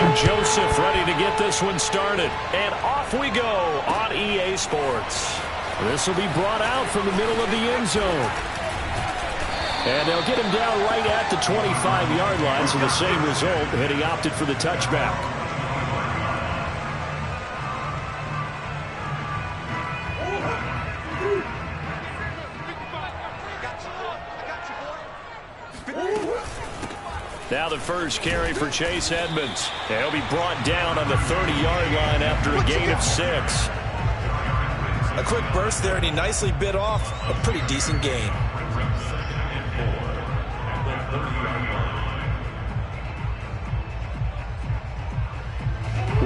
And Joseph ready to get this one started. And off we go on EA Sports. This will be brought out from the middle of the end zone. And they'll get him down right at the 25-yard line, so the same result, and he opted for the touchback. Now the first carry for Chase Edmonds. He'll be brought down on the 30-yard line after a gain of 6. A quick burst there, and he nicely bit off a pretty decent gain.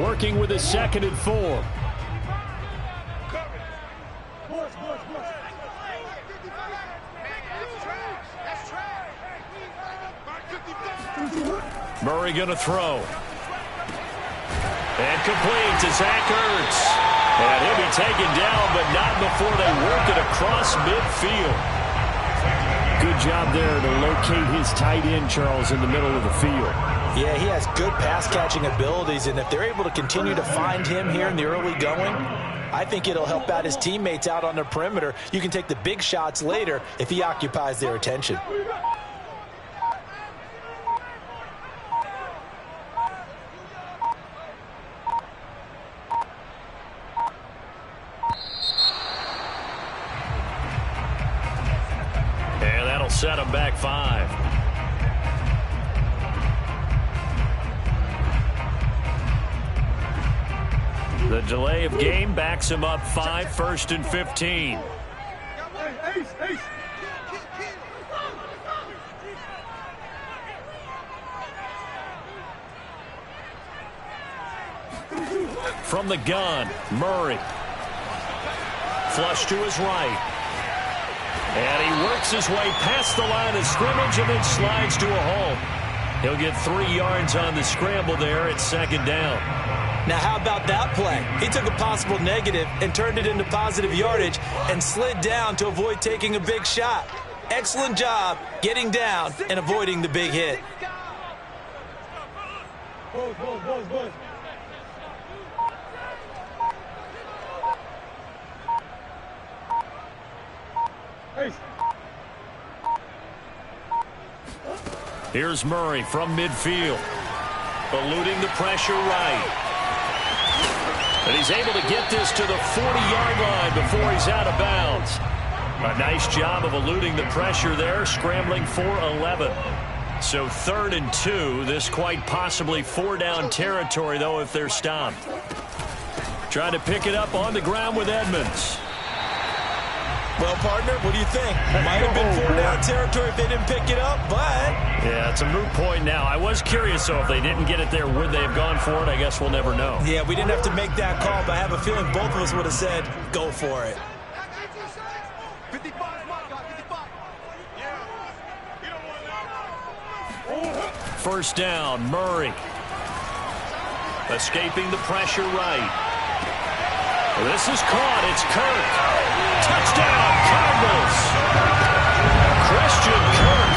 Working with a 2nd and 4. Murray going to throw. And complete to Zach Ertz. And he'll be taken down, but not before they work it across midfield. Good job there to locate his tight end, Charles, in the middle of the field. Yeah, he has good pass-catching abilities, and if they're able to continue to find him here in the early going, I think it'll help out his teammates out on the perimeter. You can take the big shots later if he occupies their attention. And that'll set him back 5. The delay of game backs him up 5, 1st and 15. From the gun, Murray. Flush to his right. And he works his way past the line of scrimmage and then slides to a hole. He'll get 3 yards on the scramble there at 2nd down. Now, how about that play? He took a possible negative and turned it into positive yardage and slid down to avoid taking a big shot. Excellent job getting down and avoiding the big hit. Here's Murray from midfield. Eluding the pressure right. And he's able to get this to the 40-yard line before he's out of bounds. A nice job of eluding the pressure there, scrambling for 11. So 3rd and 2. This quite possibly 4-down territory, though, if they're stopped. Trying to pick it up on the ground with Edmonds. Well, partner, what do you think? Might have been 4-down territory if they didn't pick it up, but... Yeah, it's a moot point now. I was curious, though, if they didn't get it there, would they have gone for it? I guess we'll never know. Yeah, we didn't have to make that call, but I have a feeling both of us would have said, go for it. First down, Murray. Escaping the pressure right. This is caught. It's Kirk. Touchdown, Cardinals. Christian Kirk,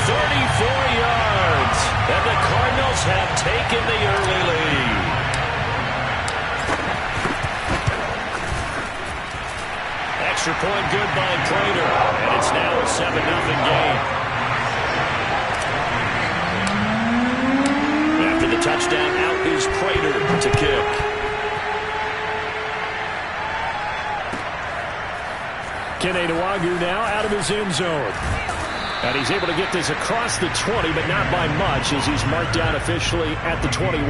34 yards. And the Cardinals have taken the early lead. Extra point good by Prater. And it's now a 7-0 game. After the touchdown, out is Prater to kick. Kene Nwangwu now out of his end zone. And he's able to get this across the 20, but not by much, as he's marked down officially at the 21.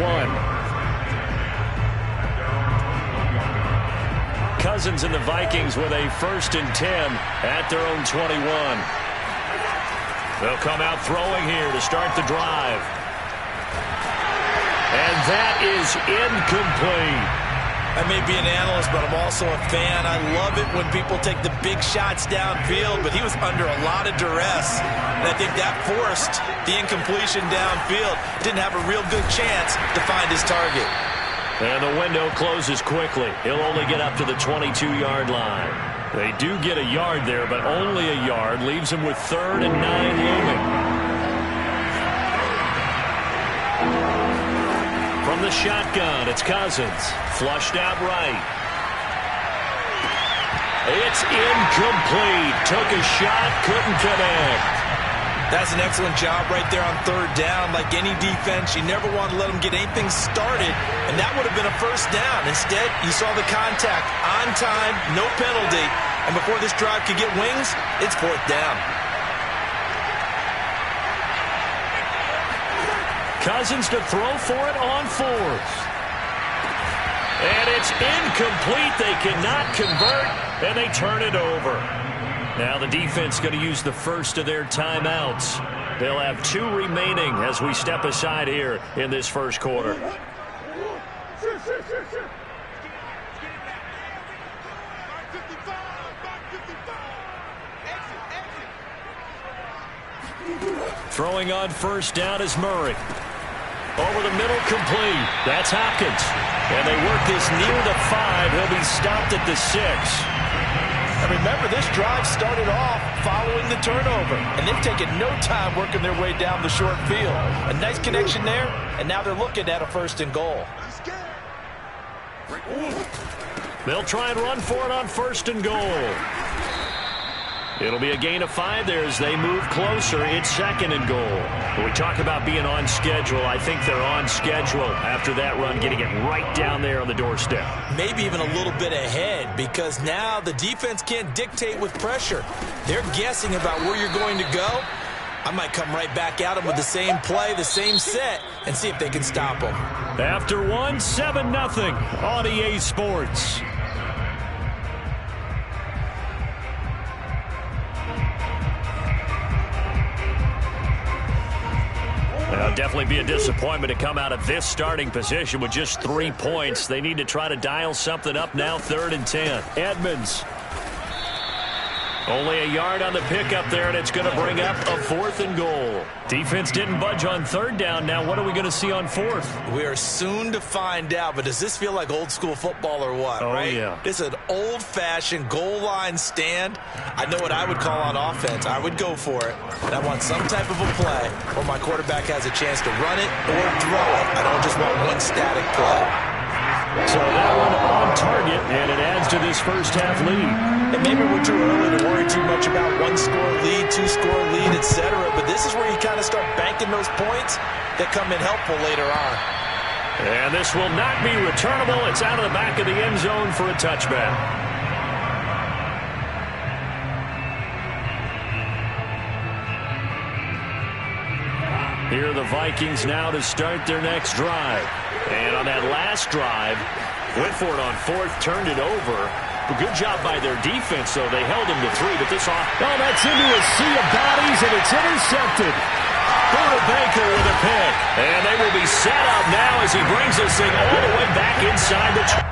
Cousins and the Vikings with a 1st and 10 at their own 21. They'll come out throwing here to start the drive. And that is incomplete. I may be an analyst, but I'm also a fan. I love it when people take the big shots downfield, but he was under a lot of duress. And I think that forced the incompletion downfield. Didn't have a real good chance to find his target. And the window closes quickly. He'll only get up to the 22-yard line. They do get a yard there, but only a yard. Leaves him with 3rd and 9 looming. From From the shotgun, it's Cousins. Flushed out right. It's incomplete. Took a shot, couldn't connect. That's an excellent job right there on third down. Like any defense, you never want to let them get anything started, and that would have been a first down. Instead, you saw the contact on time, no penalty, and before this drive could get wings, it's fourth down. Cousins to throw for it on fourth. And it's incomplete. They cannot convert, and they turn it over. Now the defense going to use the first of their timeouts. They'll have 2 remaining as we step aside here in this first quarter. Throwing on first down is Murray. Over the middle, complete. That's Hopkins. And they work this near the 5. He'll be stopped at the 6. And remember, this drive started off following the turnover, and they've taken no time working their way down the short field. A nice connection there, and now they're looking at a first and goal. They'll try and run for it on first and goal. It'll be a gain of 5 there as they move closer. It's second and goal. When we talk about being on schedule, I think they're on schedule after that run, getting it right down there on the doorstep. Maybe even a little bit ahead, because now the defense can't dictate with pressure. They're guessing about where you're going to go. I might come right back at them with the same play, the same set, and see if they can stop them. After 1, 7-0 on EA Sports. It'll definitely be a disappointment to come out of this starting position with just 3 points. They need to try to dial something up now, 3rd and 10. Edmonds. Only a yard on the pickup there, and it's going to bring up a 4th and goal. Defense didn't budge on third down. Now what are we going to see on 4th? We are soon to find out, but does this feel like old school football or what, right? Yeah. This is an old-fashioned goal line stand. I know what I would call on offense. I would go for it, and I want some type of a play where my quarterback has a chance to run it or throw it. I don't just want one static play. So that one on target, and it adds to this first half lead. And maybe we're too early to worry too much about 1-score lead, 2-score lead, etc. But this is where you kind of start banking those points that come in helpful later on. And this will not be returnable. It's out of the back of the end zone for a touchback. Here are the Vikings now to start their next drive. And on that last drive, went for it on 4th, turned it over. A good job by their defense, though. They held him to 3, but this off. Oh, that's into a sea of bodies, and it's intercepted. Buda Baker with a pick. And they will be set up now as he brings this thing all the way back inside the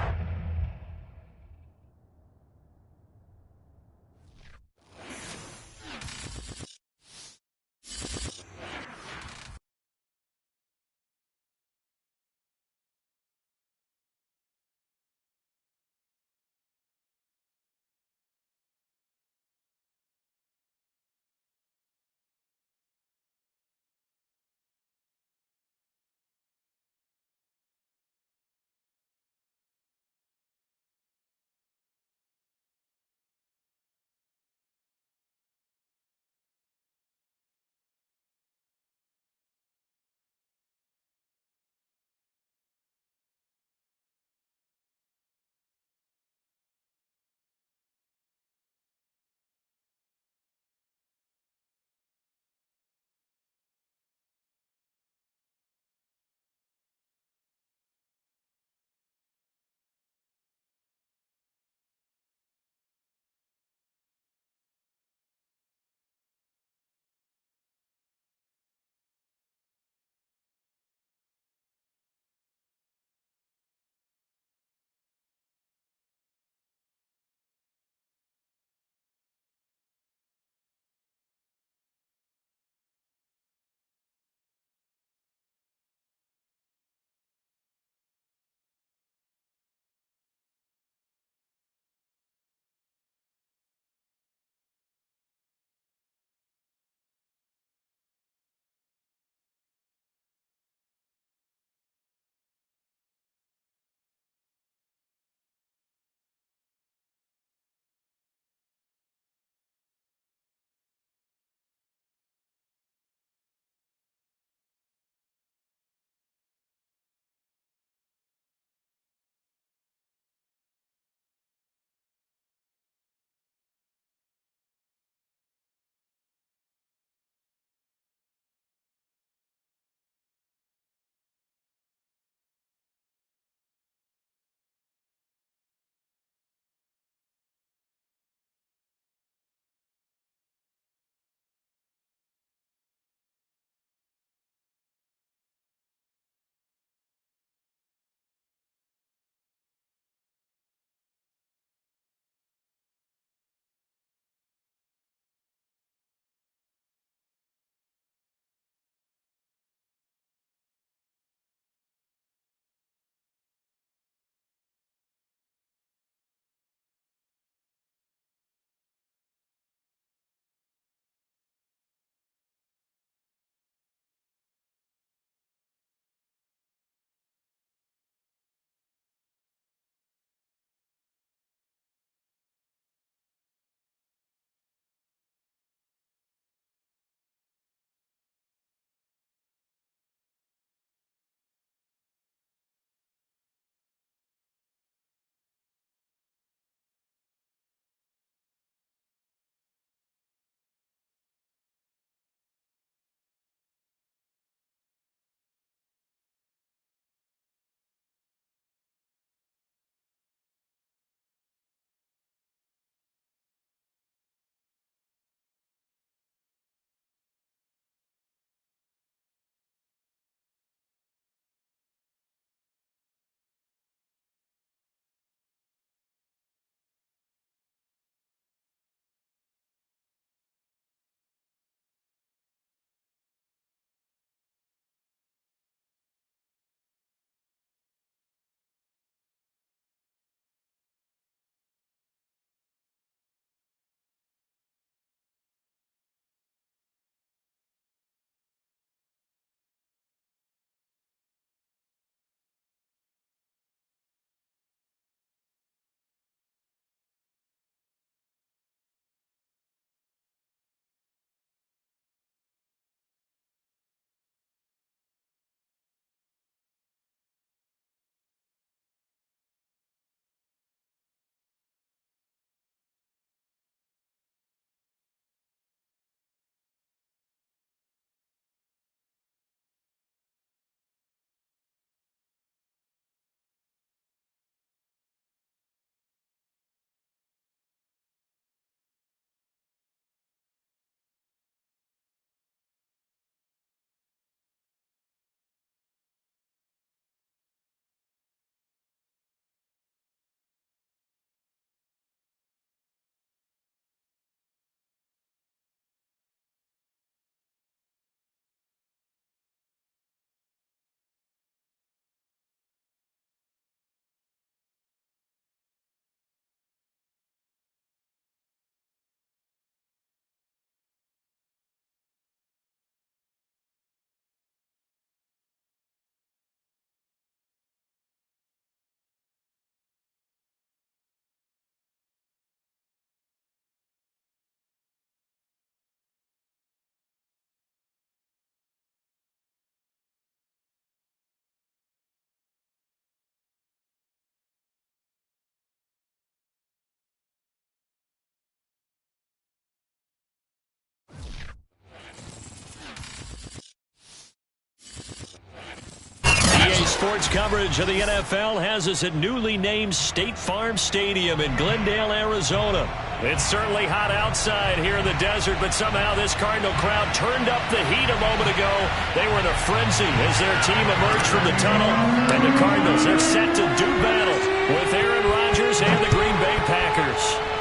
Sports coverage of the NFL has us at newly named State Farm Stadium in Glendale, Arizona. It's certainly hot outside here in the desert, but somehow this Cardinal crowd turned up the heat a moment ago. They were in a frenzy as their team emerged from the tunnel. And the Cardinals, they're set to do battle with Aaron Rodgers and the Green Bay Packers.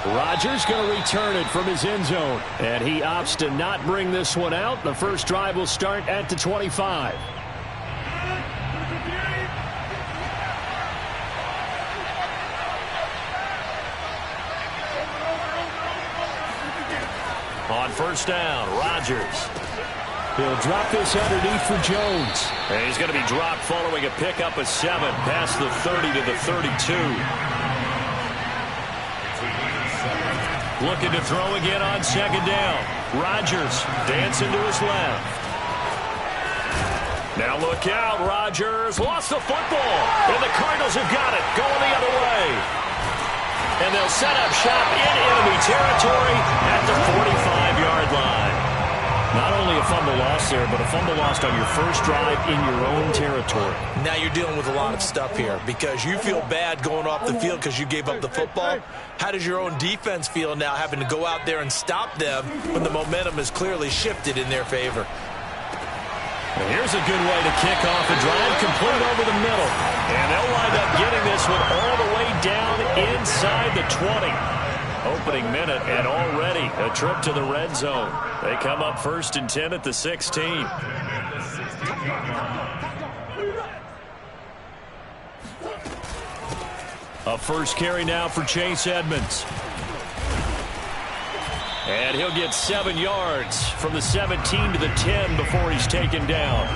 Rodgers going to return it from his end zone. And he opts to not bring this one out. The first drive will start at the 25. On first down, Rodgers. He'll drop this underneath for Jones. And he's going to be dropped following a pickup of 7 past the 30 to the 32. Looking to throw again on second down. Rodgers dancing to his left. Now look out, Rodgers lost the football. And the Cardinals have got it, going the other way. And they'll set up shop in enemy territory at the 45-yard line. Not only a fumble loss there, but a fumble lost on your first drive in your own territory. Now you're dealing with a lot of stuff here because you feel bad going off the field because you gave up the football. How does your own defense feel now having to go out there and stop them when the momentum is clearly shifted in their favor? And here's a good way to kick off a drive, complete over the middle. And they'll wind up getting this one all the way down inside the 20. Opening minute and already a trip to the red zone. They come up 1st and 10 at the 16. A first carry now for Chase Edmonds. And he'll get 7 yards from the 17 to the 10 before he's taken down.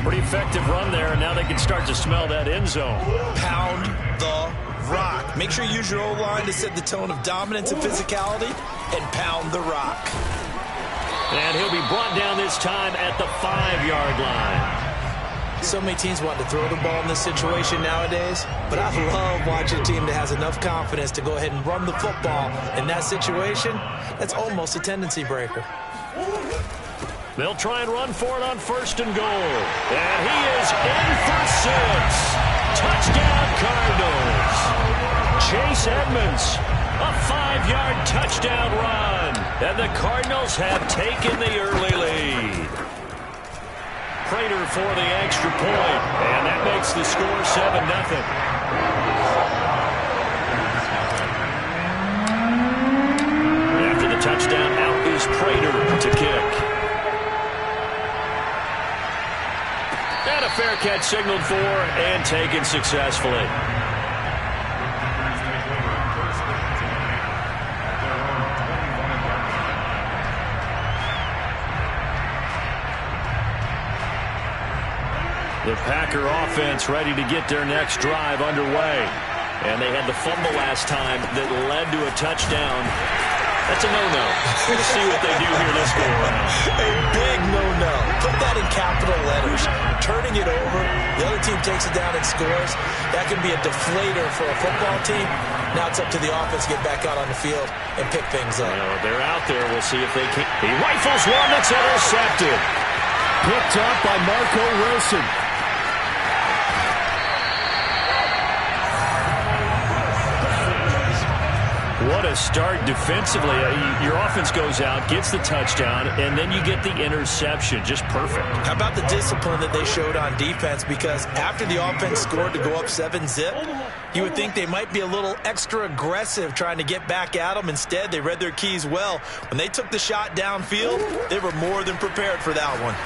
Pretty effective run there, and now they can start to smell that end zone. Pound the rock. Make sure you use your O-line to set the tone of dominance and physicality, and pound the rock. And he'll be brought down this time at the 5-yard line. So many teams want to throw the ball in this situation nowadays, but I love watching a team that has enough confidence to go ahead and run the football in that situation. That's almost a tendency breaker. They'll try and run for it on 1st and goal. And he is in for 6. Touchdown, Cardinals. Chase Edmonds, a 5-yard touchdown run. And the Cardinals have taken the early lead. Prater for the extra point. And that makes the score 7-0. After the touchdown, out is Prater to kick. And a fair catch signaled for and taken successfully. The Packer offense ready to get their next drive underway. And they had the fumble last time that led to a touchdown. That's a no-no. We'll see what they do here this go around. A big no-no. Put that in capital letters. Turning it over, the other team takes it down and scores. That can be a deflator for a football team. Now it's up to the offense to get back out on the field and pick things up. They're out there. We'll see if they can. He rifles one that's intercepted. Picked up by Marco Wilson. What a start defensively. Your offense goes out, gets the touchdown, and then you get the interception. Just perfect. How about the discipline that they showed on defense? Because after the offense scored to go up 7-0, you would think they might be a little extra aggressive trying to get back at them. Instead, they read their keys well. When they took the shot downfield, they were more than prepared for that one.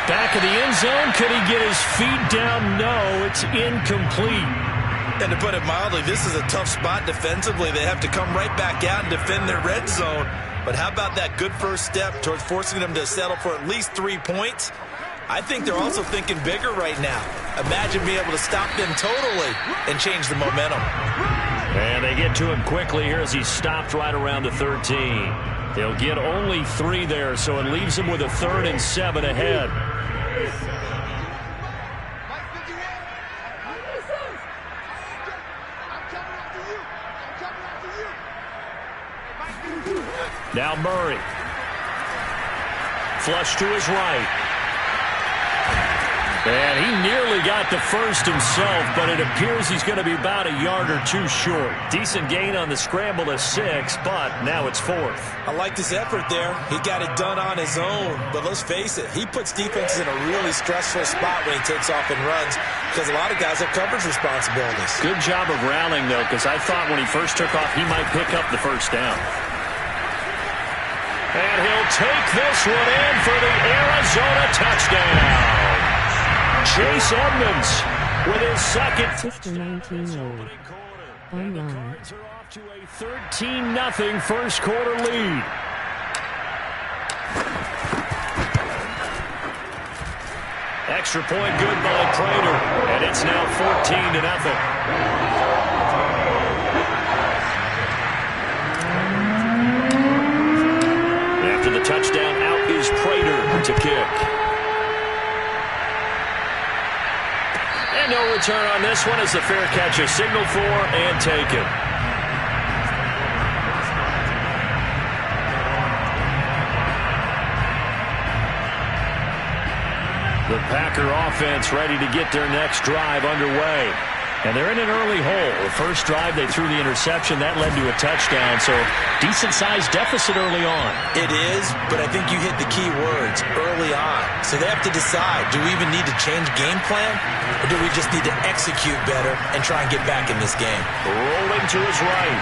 Back of the end zone. Could he get his feet down? No, it's incomplete. And to put it mildly, this is a tough spot defensively. They have to come right back out and defend their red zone. But how about that good first step towards forcing them to settle for at least 3 points? I think they're also thinking bigger right now. Imagine being able to stop them totally and change the momentum. And they get to him quickly here as he stopped right around the 13. They'll get only 3 there, so it leaves them with a 3rd and 7 ahead. Now Murray. Flush to his right. And he nearly got the first himself, but it appears he's going to be about a yard or two short. Decent gain on the scramble to 6, but now it's 4th. I liked his effort there. He got it done on his own, but let's face it, he puts defenses in a really stressful spot when he takes off and runs because a lot of guys have coverage responsibilities. Good job of rallying, though, because I thought when he first took off, he might pick up the first down. And he'll take this one in for the Arizona touchdown. Chase Edmonds with his second. After 19 lead. Online. Cards are off to a 13-0 first quarter lead. Extra point good by Prater, and it's now 14-0. After the touchdown, out is Prater to kick. And no return on this one as the fair catch is signaled for and taken. The Packer offense ready to get their next drive underway. And they're in an early hole. The first drive, they threw the interception. That led to a touchdown, so decent-sized deficit early on. It is, but I think you hit the key words, early on. So they have to decide, do we even need to change game plan, or do we just need to execute better and try and get back in this game? Rolling to his right.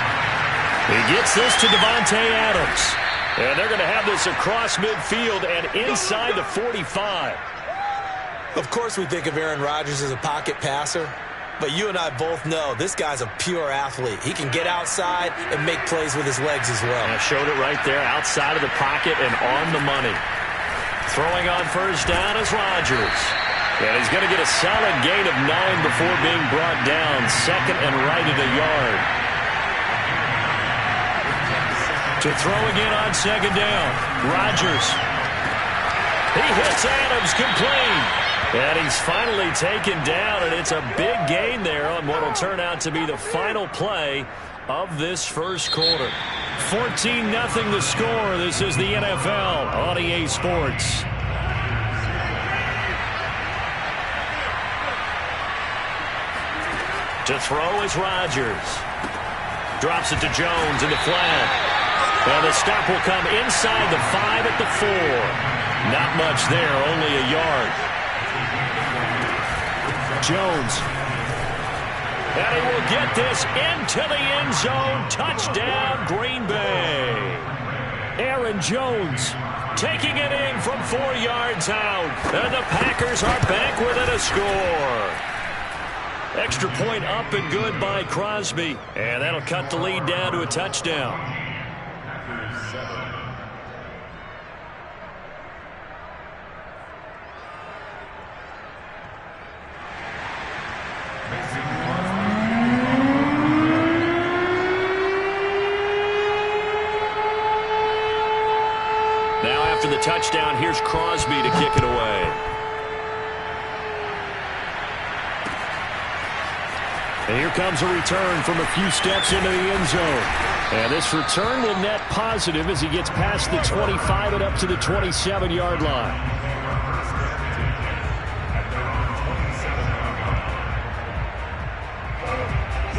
He gets this to Devontae Adams. And they're going to have this across midfield and inside the 45. Of course we think of Aaron Rodgers as a pocket passer, but you and I both know this guy's a pure athlete. He can get outside and make plays with his legs as well. And I showed it right there, outside of the pocket and on the money. Throwing on first down is Rodgers. And he's going to get a solid gain of 9 before being brought down. Second and right at a yard. To throw again on second down. Rodgers. He hits Adams complete. And he's finally taken down, and it's a big gain there on what will turn out to be the final play of this first quarter. 14-0 the score. This is the NFL on EA Sports. To throw is Rodgers. Drops it to Jones in the flat. And the stop will come inside the 5 at the 4. Not much there, only a yard. Jones. And he will get this into the end zone. Touchdown, Green Bay. Aaron Jones taking it in from 4 yards out. And the Packers are back within a score. Extra point up and good by Crosby. And that'll cut the lead down to a touchdown. Now after the touchdown, here's Crosby to kick it away. And here comes a return from a few steps into the end zone. And this return will net positive as he gets past the 25 and up to the 27-yard line.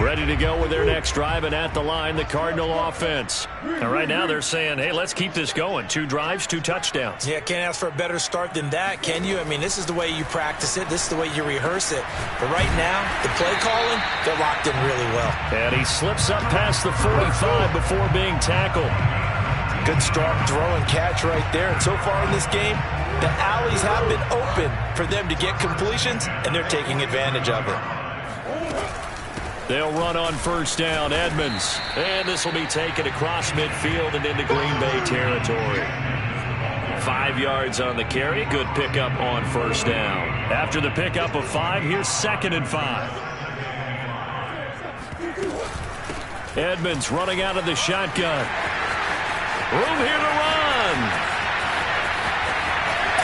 Ready to go with their next drive, and at the line, the Cardinal offense. And right now they're saying, hey, let's keep this going. 2 drives, 2 touchdowns. Yeah, can't ask for a better start than that, can you? I mean, this is the way you practice it. This is the way you rehearse it. But right now, the play calling, they're locked in really well. And he slips up past the 45 before being tackled. Good strong throw and catch right there. And so far in this game, the alleys have been open for them to get completions, and they're taking advantage of it. They'll run on first down, Edmonds. And this will be taken across midfield and into Green Bay territory. 5 yards on the carry. Good pickup on first down. After the pickup of 5, here's 2nd and 5. Edmonds running out of the shotgun. Room here to run.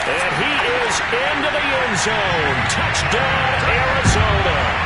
And he is into the end zone. Touchdown, Arizona.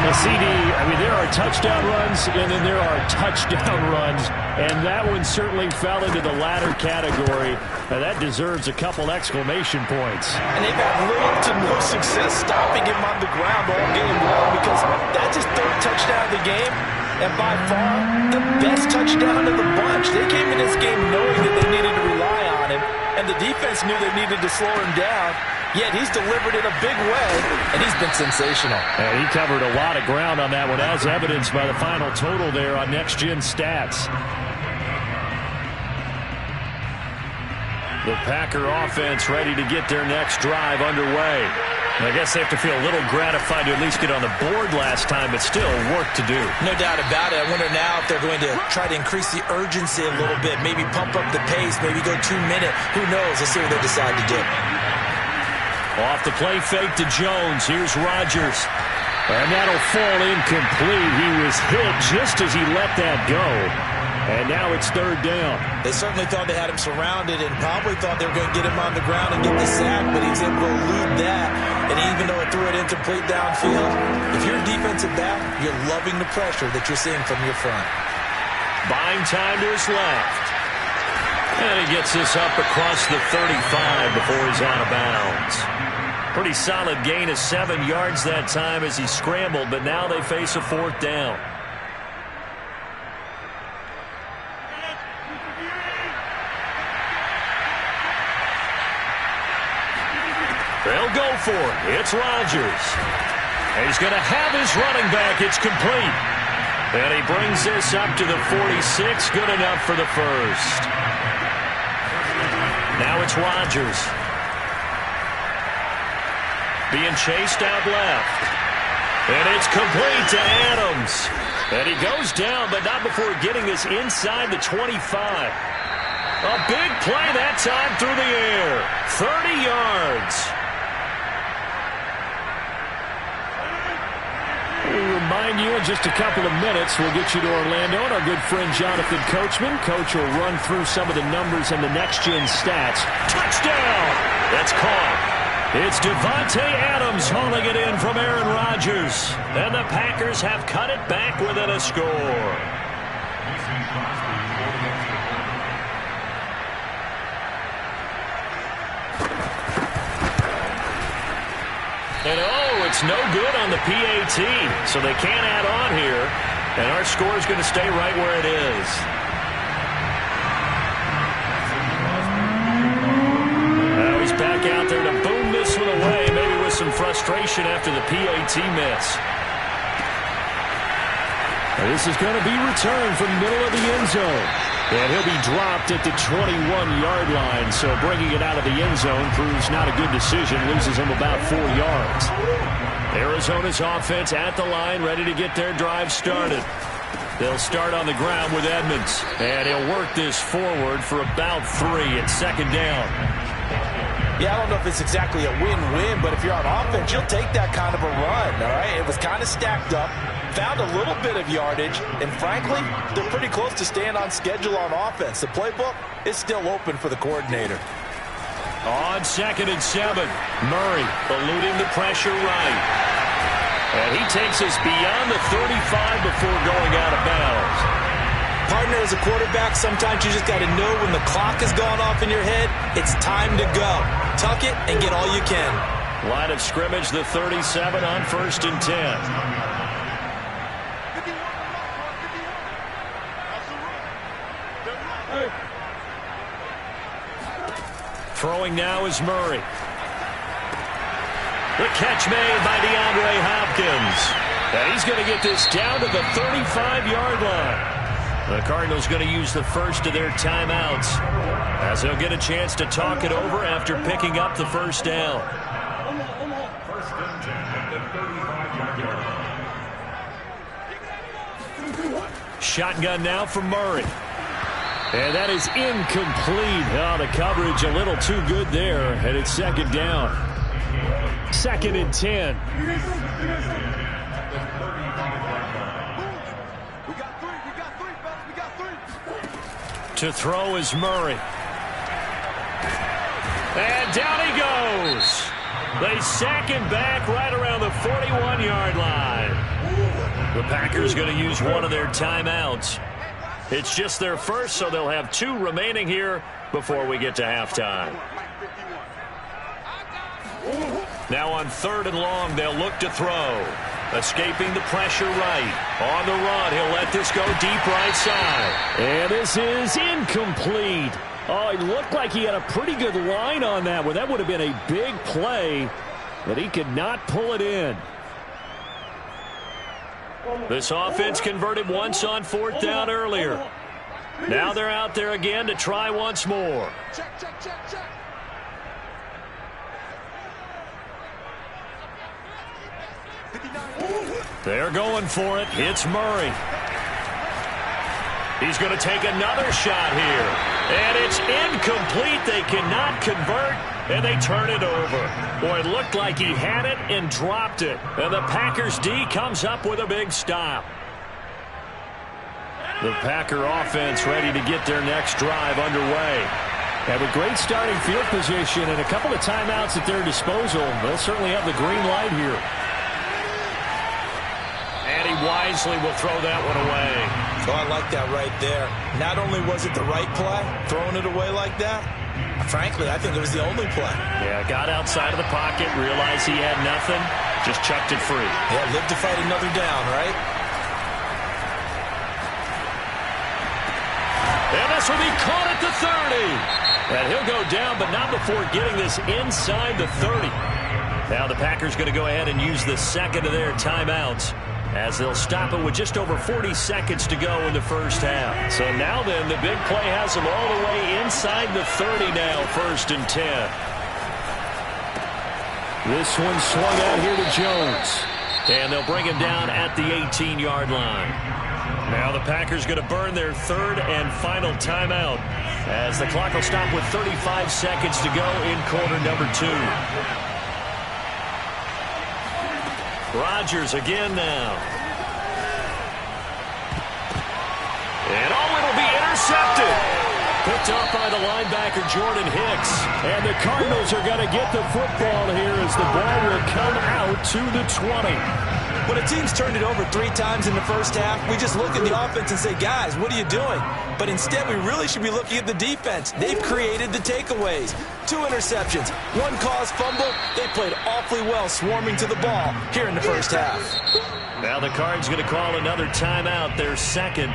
A CD, I mean, there are touchdown runs, and then there are touchdown runs, and that one certainly fell into the latter category. Now, that deserves a couple exclamation points. And they've had little to no success stopping him on the ground all game long because that's his third touchdown of the game, and by far the best touchdown of the bunch. They came in this game knowing that they needed to rely on him, and the defense knew they needed to slow him down. Yet he's delivered in a big way, and he's been sensational. And he covered a lot of ground on that one, as evidenced by the final total there on Next Gen Stats. The Packer offense ready to get their next drive underway. I guess they have to feel a little gratified to at least get on the board last time, but still work to do. No doubt about it. I wonder now if they're going to try to increase the urgency a little bit, maybe pump up the pace, maybe go 2 minute. Who knows? Let's see what they decide to do. Off the play fake to Jones. Here's Rodgers. And that'll fall incomplete. He was hit just as he let that go. And now it's third down. They certainly thought they had him surrounded and probably thought they were going to get him on the ground and get the sack, but he's able to elude that. And even though it threw it incomplete downfield, if you're a defensive back, you're loving the pressure that you're seeing from your front. Buying time to his left. And he gets this up across the 35 before he's out of bounds. Pretty solid gain of 7 yards that time as he scrambled, but now they face a fourth down. They'll go for it. It's Rodgers. And he's going to have his running back. It's complete. And he brings this up to the 46. Good enough for the first. Now it's Rodgers. Being chased out left. And it's complete to Adams. And he goes down, but not before getting this inside the 25. A big play that time through the air. 30 yards. We'll remind you in just a couple of minutes, we'll get you to Orlando and our good friend Jonathan Coachman. Coach will run through some of the numbers and the next-gen stats. Touchdown! That's caught. It's Devontae Adams hauling it in from Aaron Rodgers. And the Packers have cut it back within a score. And oh, it's no good on the PAT, so they can't add on here. And our score is going to stay right where it is. Now he's back out there to boom this one away, maybe with some frustration after the PAT miss. And this is going to be returned from the middle of the end zone. And he'll be dropped at the 21-yard line, so bringing it out of the end zone proves not a good decision, loses him about 4 yards. Arizona's offense at the line, ready to get their drive started. They'll start on the ground with Edmonds, and he'll work this forward for about 3 at second down. Yeah, I don't know if it's exactly a win-win, but if you're on offense, you'll take that kind of a run, all right? It was kind of stacked up, found a little bit of yardage, and frankly, they're pretty close to staying on schedule on offense. The playbook is still open for the coordinator. On 2nd and 7, Murray eluding the pressure right. And he takes us beyond the 35 before going out of bounds. Partner, as a quarterback, sometimes you just got to know when the clock has gone off in your head, it's time to go. Tuck it and get all you can. Line of scrimmage, the 37 on 1st and 10. Throwing now is Murray. The catch made by DeAndre Hopkins. And he's going to get this down to the 35-yard line. The Cardinals going to use the first of their timeouts as they'll get a chance to talk it over after picking up the first down. Shotgun now from Murray. And that is incomplete. Oh, the coverage a little too good there, and it's second down. 2nd and 10. To throw is Murray. And down he goes. They sack him back right around the 41-yard line. The Packers going to use one of their timeouts. It's just their first, so they'll have 2 remaining here before we get to halftime. Now on 3rd and long, they'll look to throw. Escaping the pressure right. On the run, he'll let this go deep right side. And this is incomplete. Oh, it looked like he had a pretty good line on that one. That would have been a big play, but he could not pull it in. This offense converted once on 4th down earlier. Now they're out there again to try once more. They're going for it. It's Murray. He's going to take another shot here. And it's incomplete. They cannot convert, and they turn it over. Boy, it looked like he had it and dropped it. And the Packers D comes up with a big stop. The Packer offense ready to get their next drive underway. Have a great starting field position and a couple of timeouts at their disposal. They'll certainly have the green light here. And he wisely will throw that one away. Oh, I like that right there. Not only was it the right play, throwing it away like that, frankly, I think it was the only play. Yeah, got outside of the pocket, realized he had nothing, just chucked it free. Yeah, live to fight another down, right? And this will be caught at the 30. And he'll go down, but not before getting this inside the 30. Now the Packers going to go ahead and use the second of their timeouts, as they'll stop it with just over 40 seconds to go in the first half. So now then, the big play has them all the way inside the 30 now, 1st and 10. This one swung out here to Jones. And they'll bring him down at the 18-yard line. Now the Packers going to burn their 3rd and final timeout, as the clock will stop with 35 seconds to go in quarter number 2. Rodgers again now. And it'll be intercepted. Picked up by the linebacker, Jordan Hicks. And the Cardinals are going to get the football here as the ball will come out to the 20. When a team's turned it over 3 times in the first half, we just look at the offense and say, guys, what are you doing? But instead, we really should be looking at the defense. They've created the takeaways. 2 interceptions, 1 caused fumble. They played awfully well swarming to the ball here in the first half. Now the Cards going to call another timeout, their second,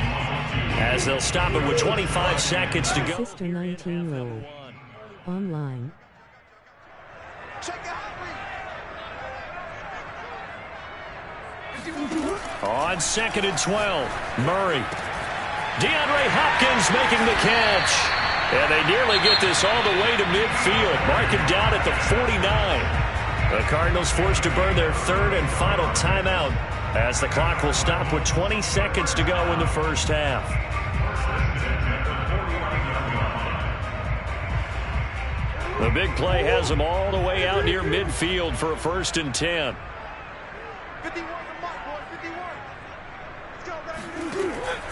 as they'll stop it with 25 seconds to go. Sister 19-year-old. Online. On 2nd and 12, Murray. DeAndre Hopkins making the catch. And they nearly get this all the way to midfield. Mark him down at the 49. The Cardinals forced to burn their 3rd and final timeout, as the clock will stop with 20 seconds to go in the first half. The big play has them all the way out near midfield for a 1st and 10.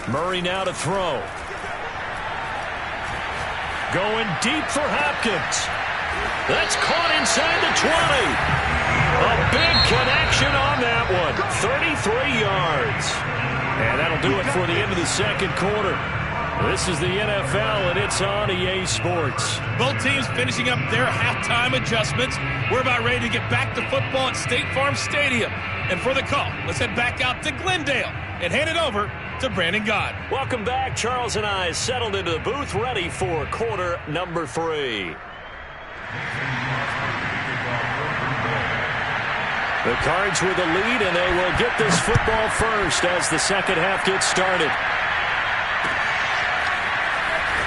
Murray now to throw. Going deep for Hopkins. That's caught inside the 20. A big connection on that one. 33 yards. And that'll do it for the end of the second quarter. This is the NFL, and it's on EA Sports. Both teams finishing up their halftime adjustments. We're about ready to get back to football at State Farm Stadium. And for the call, let's head back out to Glendale and hand it over to Brandon God. Welcome back. Charles and I settled into the booth, ready for quarter number 3. The Cards with the lead, and they will get this football first as the second half gets started.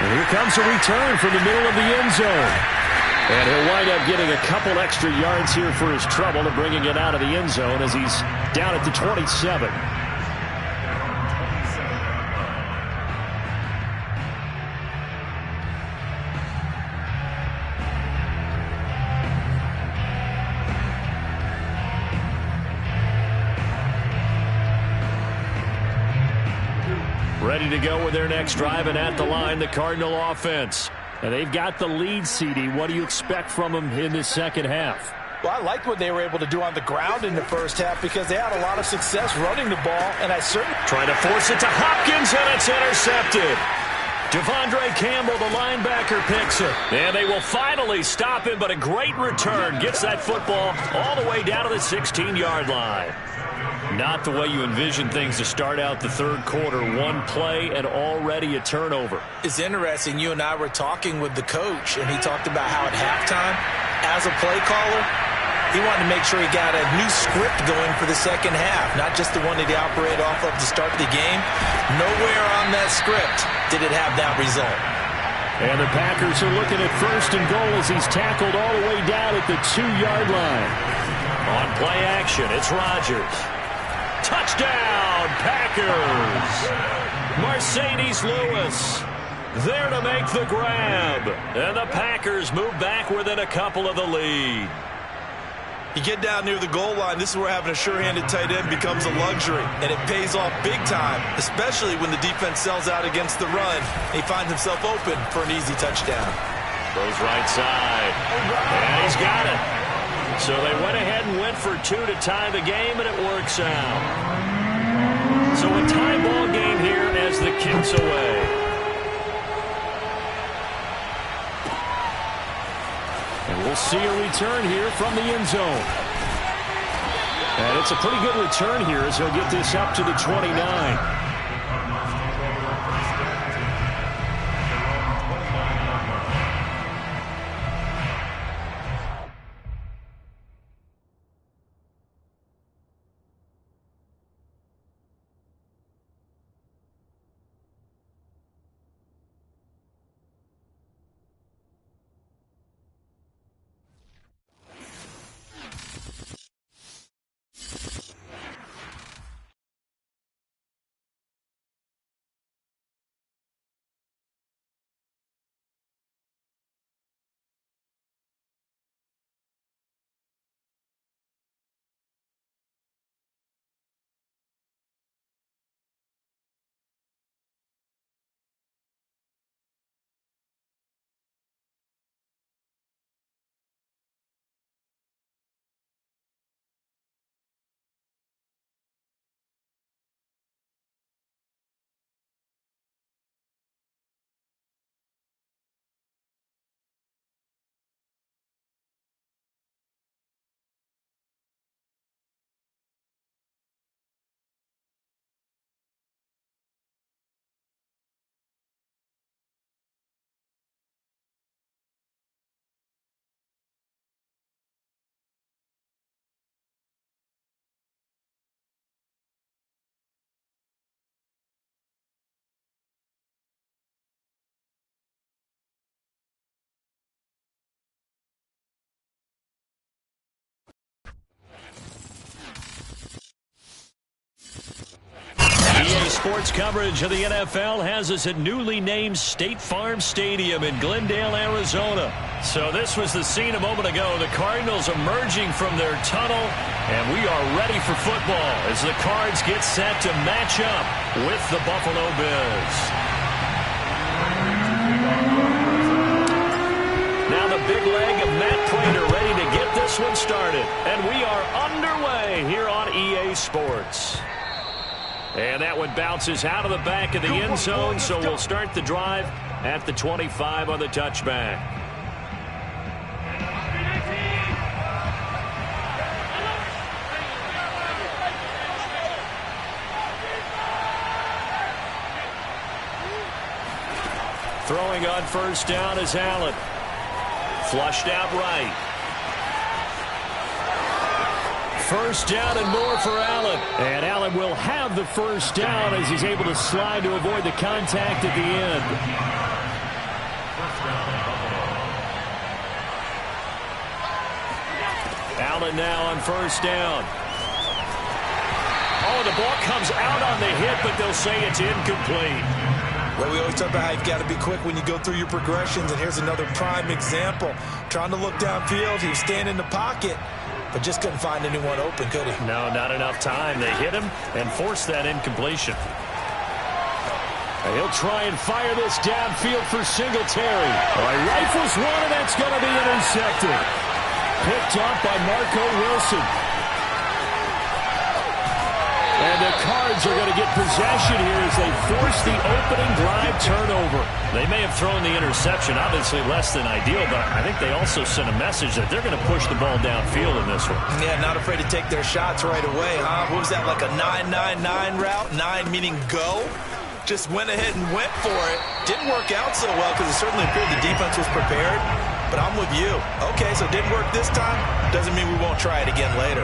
And here comes a return from the middle of the end zone. And he'll wind up getting a couple extra yards here for his trouble and bringing it out of the end zone as he's down at the 27. Ready to go with their next drive, and at the line, the Cardinal offense. And they've got the lead, CD. What do you expect from them in this second half? Well, I liked what they were able to do on the ground in the first half because they had a lot of success running the ball, and I certainly... Trying to force it to Hopkins, and it's intercepted. Devondre Campbell, the linebacker, picks it. And they will finally stop him, but a great return. Gets that football all the way down to the 16-yard line. Not the way you envision things to start out the third quarter. One play and already a turnover. It's interesting. You and I were talking with the coach, and he talked about how at halftime, as a play caller, he wanted to make sure he got a new script going for the second half, not just the one that he operated off of to start the game. Nowhere on that script did it have that result. And the Packers are looking at first and goal as he's tackled all the way down at the 2-yard line. On play action, it's Rodgers. Touchdown, Packers! Mercedes Lewis there to make the grab. And the Packers move back within a couple of the lead. You get down near the goal line, this is where having a sure-handed tight end becomes a luxury, and it pays off big time, especially when the defense sells out against the run. He finds himself open for an easy touchdown. Goes right side, and he's got it. So they went ahead and went for 2 to tie the game, and it works out. So a tie ball game here as the kick's away. And we'll see a return here from the end zone. And it's a pretty good return here as he'll get this up to the 29. EA Sports coverage of the NFL has us at newly named State Farm Stadium in Glendale, Arizona. So this was the scene a moment ago. The Cardinals emerging from their tunnel, and we are ready for football as the Cards get set to match up with the Buffalo Bills. Now the big leg of Matt Prater ready to get this one started. And we are underway here on EA Sports. And that one bounces out of the back of the end zone, so we'll start the drive at the 25 on the touchback. Throwing on first down is Allen. Flushed out right. First down and more for Allen. And Allen will have the first down as he's able to slide to avoid the contact at the end. Allen now on first down. Oh, the ball comes out on the hit, but they'll say it's incomplete. Well, we always talk about how you've got to be quick when you go through your progressions, and here's another prime example. Trying to look downfield, he was standing in the pocket, but just couldn't find anyone open, could he? No, not enough time. They hit him and forced that incompletion. And he'll try and fire this downfield for Singletary. All right, rifles one, and that's going to be intercepted. picked off by Marco Wilson. And the Cards are going to get possession here as they force the opening drive turnover. They may have thrown the interception, obviously less than ideal, but I think they also sent a message that they're going to push the ball downfield in this one. Yeah, not afraid to take their shots right away, huh? What was that, like a 9-9-9 route? 9 meaning go? Just went ahead and went for it. Didn't work out so well because it certainly appeared the defense was prepared, but I'm with you. Okay, so it didn't work this time. Doesn't mean we won't try it again later.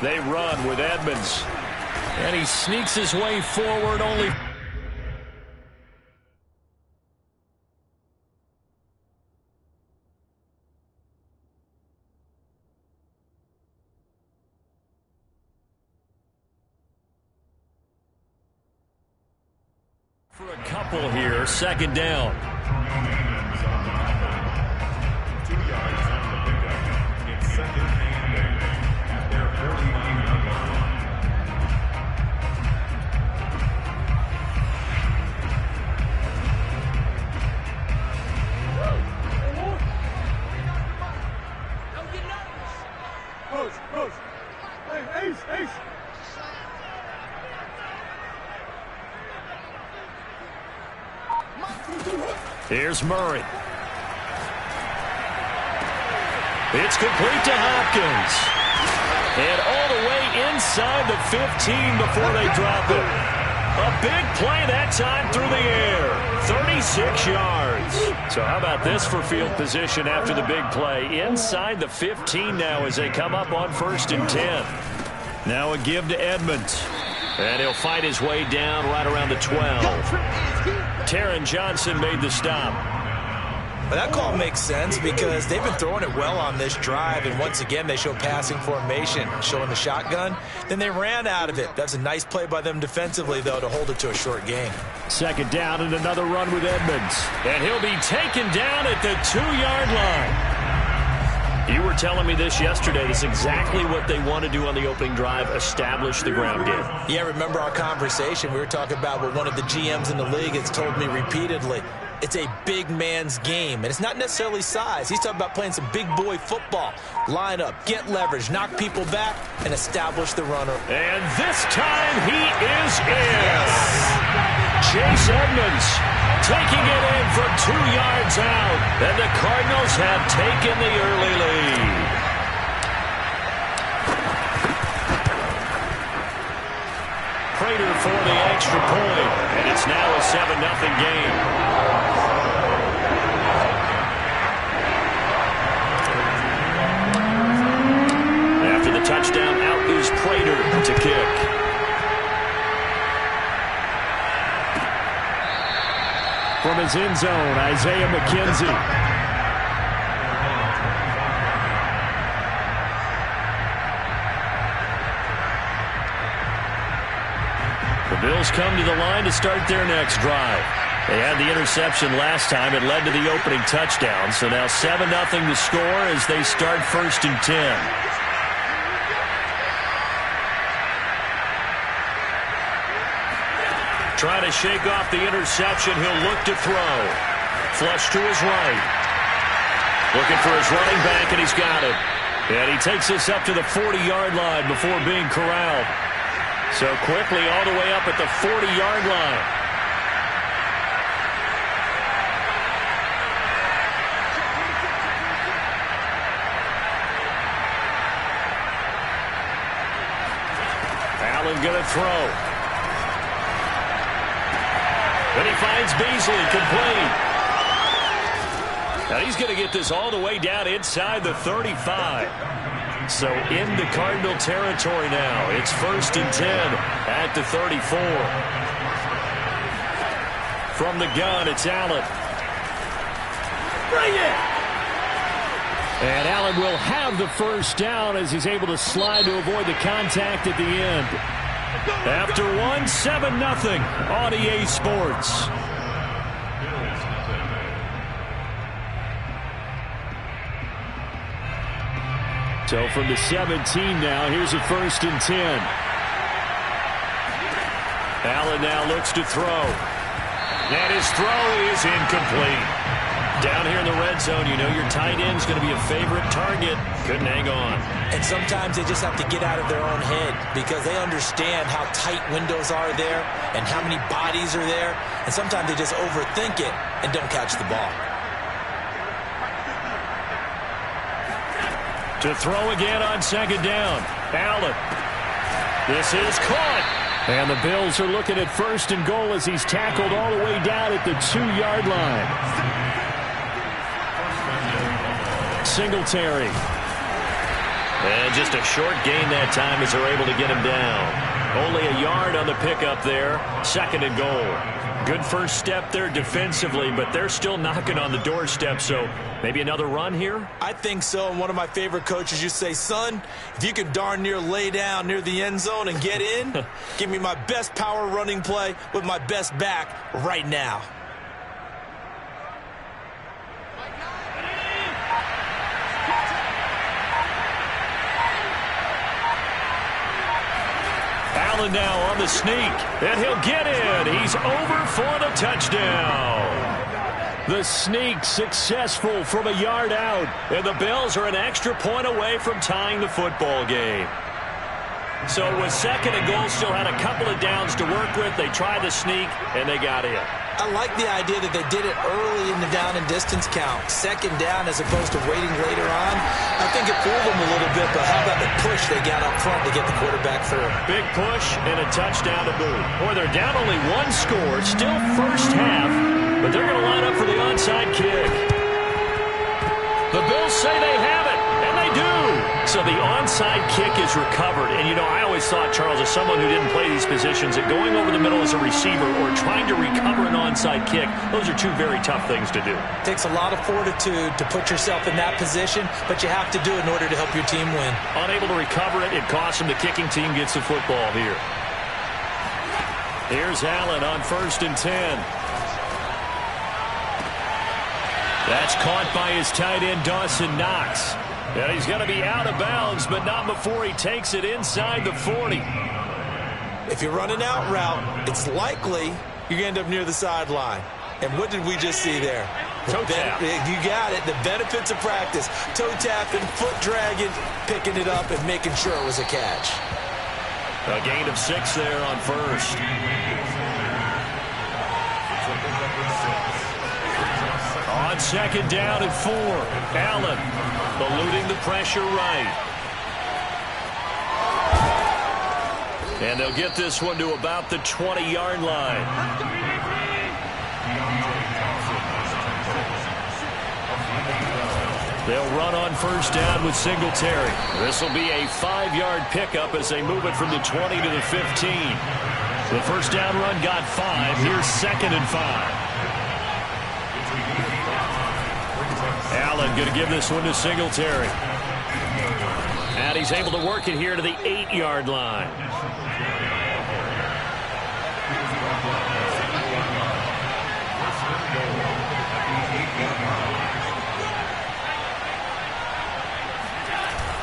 They run with Edmonds. And he sneaks his way forward only. For a couple here, second down. 2 yards on the pickup. It's second and 8 at their 49-yard line. Coach. Hey, Ace. Here's Murray. It's complete to Hopkins. And all the way inside the 15 before they drop it. A big play that time through the air. 36 yards. So how about this for field position after the big play? Inside the 15 now as they come up on 1st and 10. Now a give to Edmonds. And he'll fight his way down right around the 12. Taron Johnson made the stop. But that call makes sense because they've been throwing it well on this drive, and once again they show passing formation, showing the shotgun. Then they ran out of it. That's a nice play by them defensively, though, to hold it to a short game. Second down and another run with Edmonds. And he'll be taken down at the 2-yard line. You were telling me this yesterday. That's exactly what they want to do on the opening drive, establish the ground game. Yeah, remember our conversation? We were talking about what one of the GMs in the league has told me repeatedly. It's a big man's game, and it's not necessarily size. He's talking about playing some big boy football. Line up, get leverage, knock people back, and establish the runner. And this time he is in. Chase Edmonds taking it in from 2 yards out, and the Cardinals have taken the early lead. Prater for the extra point, and it's now a 7-0 game. After the touchdown, out is Prater to kick. From his end zone, Isaiah McKenzie. The Bills come to the line to start their next drive. They had the interception last time. It led to the opening touchdown. So now 7-0 to score as they start 1st and 10. Trying to shake off the interception. He'll look to throw. Flush to his right. Looking for his running back, and he's got it. And he takes this up to the 40-yard line before being corralled. So quickly all the way up at the 40-yard line. Allen going to throw. And he finds Beasley complete. Now he's going to get this all the way down inside the 35. So into Cardinal territory now. It's 1st and 10 at the 34. From the gun, it's Allen. Bring it! And Allen will have the first down as he's able to slide to avoid the contact at the end. After 7-0 on EA Sports. So from the 17 now, here's a 1st and 10. Allen now looks to throw. And his throw is incomplete. Down here in the red zone, you know your tight end's going to be a favorite target. Couldn't hang on. And sometimes they just have to get out of their own head because they understand how tight windows are there and how many bodies are there. And sometimes they just overthink it and don't catch the ball. To throw again on 2nd down. Allen. This is caught. And the Bills are looking at 1st and goal as he's tackled all the way down at the 2-yard line. Singletary. And just a short gain that time as they're able to get him down. Only a yard on the pickup there. 2nd and goal. Good first step there defensively, but they're still knocking on the doorstep, so maybe another run here? I think so, and one of my favorite coaches used to say, son, if you can darn near lay down near the end zone and get in, give me my best power running play with my best back right now. Allen now on the sneak, and he'll get in. He's over for the touchdown. The sneak successful from a yard out, and the Bills are an extra point away from tying the football game. So with 2nd and goal, still had a couple of downs to work with. They tried the sneak, and they got in. I like the idea that they did it early in the down and distance count. 2nd down as opposed to waiting later on. I think it fooled them a little bit, but how about the push they got up front to get the quarterback through? Big push and a touchdown to boot. Boy, they're down only 1 score, still first half, but they're going to line up for the onside kick. The Bills say they have it, and they do. So the onside kick is recovered. And, you know, I always thought, Charles, as someone who didn't play these positions, that going over the middle as a receiver or trying to recover an onside kick, those are two very tough things to do. It takes a lot of fortitude to put yourself in that position, but you have to do it in order to help your team win. Unable to recover it, it costs them. The kicking team gets the football here. Here's Allen on 1st and 10. That's caught by his tight end, Dawson Knox. And he's going to be out of bounds, but not before he takes it inside the 40. If you're running out route, it's likely you're going to end up near the sideline. And what did we just see there? Toe tap. You got it. The benefits of practice. Toe tapping, foot dragging, picking it up, and making sure it was a catch. A gain of 6 there on 1st. On 2nd down and 4. Allen eluding the pressure right. And they'll get this one to about the 20-yard line. They'll run on 1st down with Singletary. This will be a 5-yard pickup as they move it from the 20 to the 15. The 1st down run got 5. Here's 2nd and 5. Allen going to give this one to Singletary. And he's able to work it here to the 8-yard line.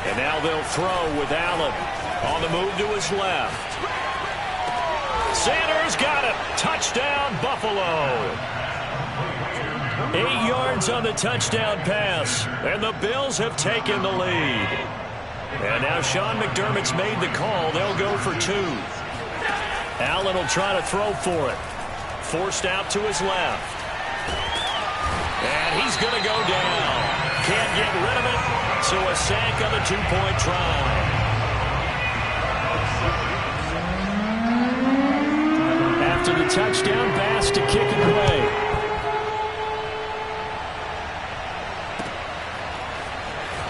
And now they'll throw with Allen on the move to his left. Sanders got it. Touchdown, Buffalo. 8 yards on the touchdown pass, and the Bills have taken the lead. And now Sean McDermott's made the call. They'll go for 2. Allen will try to throw for it. Forced out to his left. And he's going to go down. Can't get rid of it, so a sack on the 2-point try. After the touchdown pass to kick it away.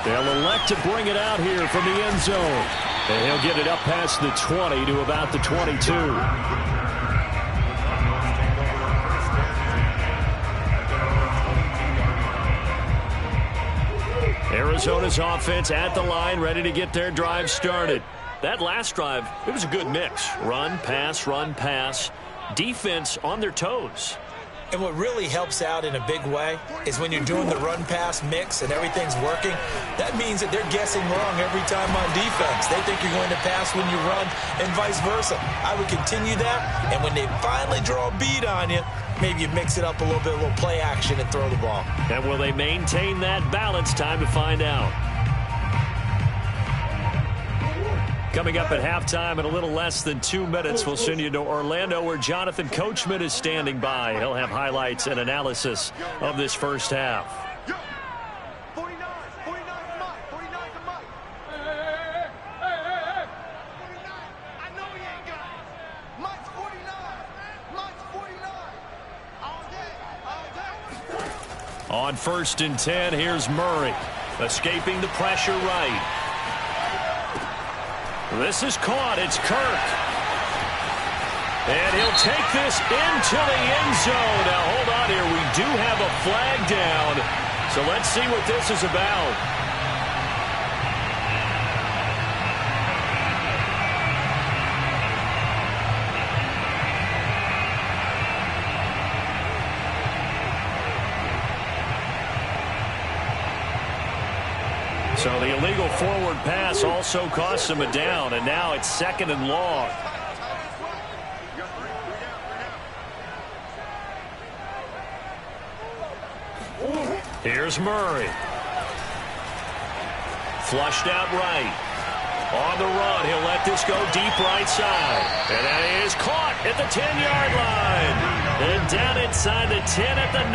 They'll elect to bring it out here from the end zone. And he'll get it up past the 20 to about the 22. Arizona's offense at the line, ready to get their drive started. That last drive, it was a good mix. Run, pass, defense on their toes. And what really helps out in a big way is when you're doing the run-pass mix and everything's working, that means that they're guessing wrong every time on defense. They think you're going to pass when you run and vice versa. I would continue that, and when they finally draw a beat on you, maybe you mix it up a little bit, a little play action and throw the ball. And will they maintain that balance? Time to find out. Coming up at halftime in a little less than 2 minutes, we'll send you to Orlando where Jonathan Coachman is standing by. He'll have highlights and analysis of this first half. 49, 49 to Mike, 49 to Mike. Hey. 49, I know he ain't got it. Mike's 49, Mike's 49. All day. On 1st and 10, here's Murray. Escaping the pressure right. This is caught. It's Kirk. And he'll take this into the end zone. Now, hold on here. We do have a flag down. So let's see what this is about. So the illegal forward pass also cost him a down, and now it's 2nd and long. Here's Murray. Flushed out right. On the run, he'll let this go deep right side. And that is caught at the 10-yard line. And down inside the 10 at the 9.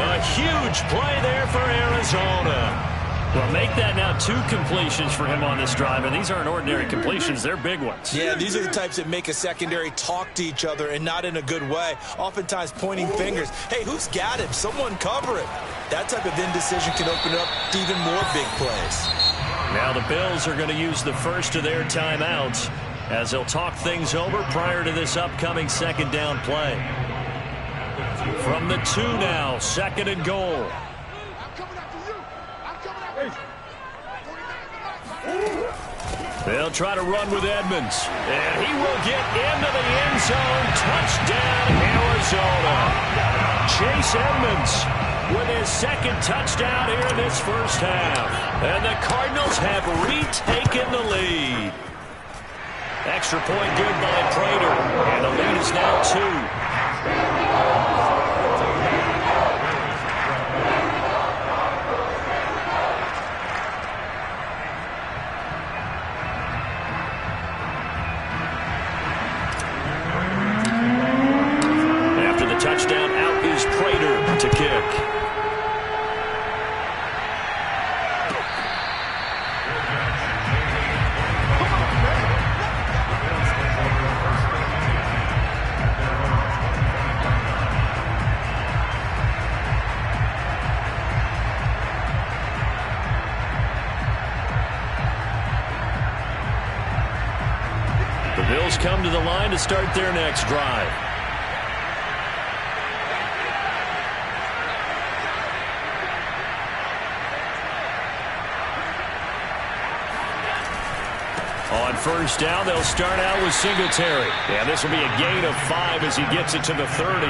A huge play there for Arizona. Well, make that now 2 completions for him on this drive, and these aren't ordinary completions. They're big ones. Yeah, these are the types that make a secondary talk to each other and not in a good way, oftentimes pointing fingers. Hey, who's got him? Someone cover it. That type of indecision can open up to even more big plays. Now the Bills are going to use the first of their timeouts as they'll talk things over prior to this upcoming 2nd down play. From the 2 now, 2nd and goal. They'll try to run with Edmonds. And he will get into the end zone. Touchdown, Arizona. Chase Edmonds with his 2nd touchdown here in this first half. And the Cardinals have retaken the lead. Extra point good by Prater. And the lead is now 2. Touchdown, out is Prater to kick. The Bills come to the line to start their next drive. On 1st down, they'll start out with Singletary. And this will be a gain of 5 as he gets it to the 30.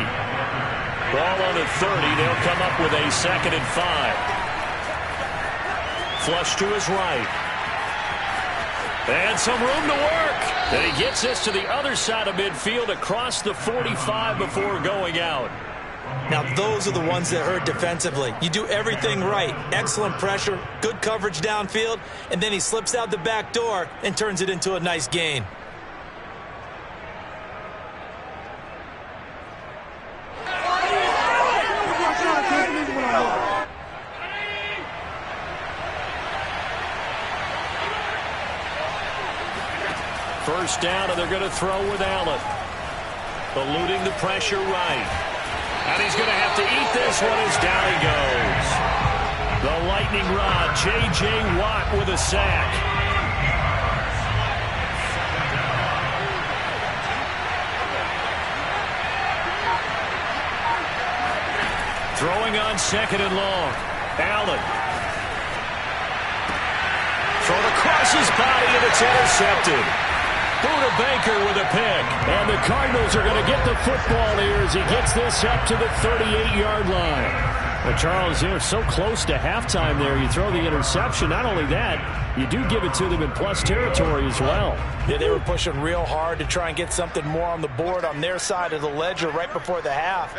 Ball on the 30. They'll come up with a 2nd and 5. Flush to his right. And some room to work. And he gets this to the other side of midfield across the 45 before going out. Now, those are the ones that hurt defensively. You do everything right. Excellent pressure, good coverage downfield, and then he slips out the back door and turns it into a nice gain. First down, and they're going to throw with Allen. Eluding the pressure right. And he's going to have to eat this one as down he goes. The lightning rod, J.J. Watt with a sack. Throwing on 2nd and long. Allen. Thrown across his body, and it's intercepted. Buda Baker with a pick. And the Cardinals are going to get the football here as he gets this up to the 38-yard line. Well, Charles, they're so close to halftime there. You throw the interception. Not only that, you do give it to them in plus territory as well. Yeah, they were pushing real hard to try and get something more on the board on their side of the ledger right before the half.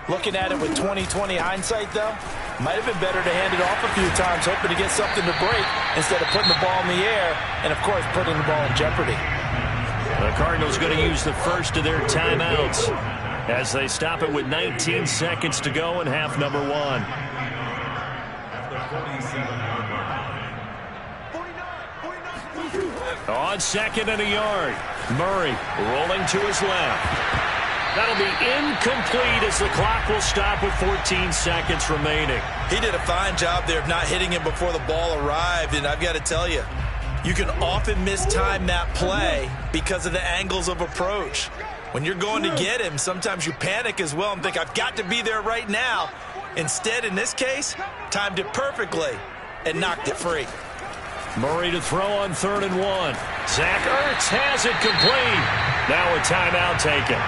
Looking at it with 20/20 hindsight, though, might have been better to hand it off a few times, hoping to get something to break instead of putting the ball in the air and, of course, putting the ball in jeopardy. The Cardinals going to use the first of their timeouts as they stop it with 19 seconds to go in half number 1. On second and a yard, Murray rolling to his left. That'll be incomplete as the clock will stop with 14 seconds remaining. He did a fine job there of not hitting him before the ball arrived, and I've got to tell you, you can often mistime that play because of the angles of approach. When you're going to get him, sometimes you panic as well and think, I've got to be there right now. Instead, in this case, timed it perfectly and knocked it free. Murray to throw on 3rd and 1. Zach Ertz has it complete. Now a timeout taken.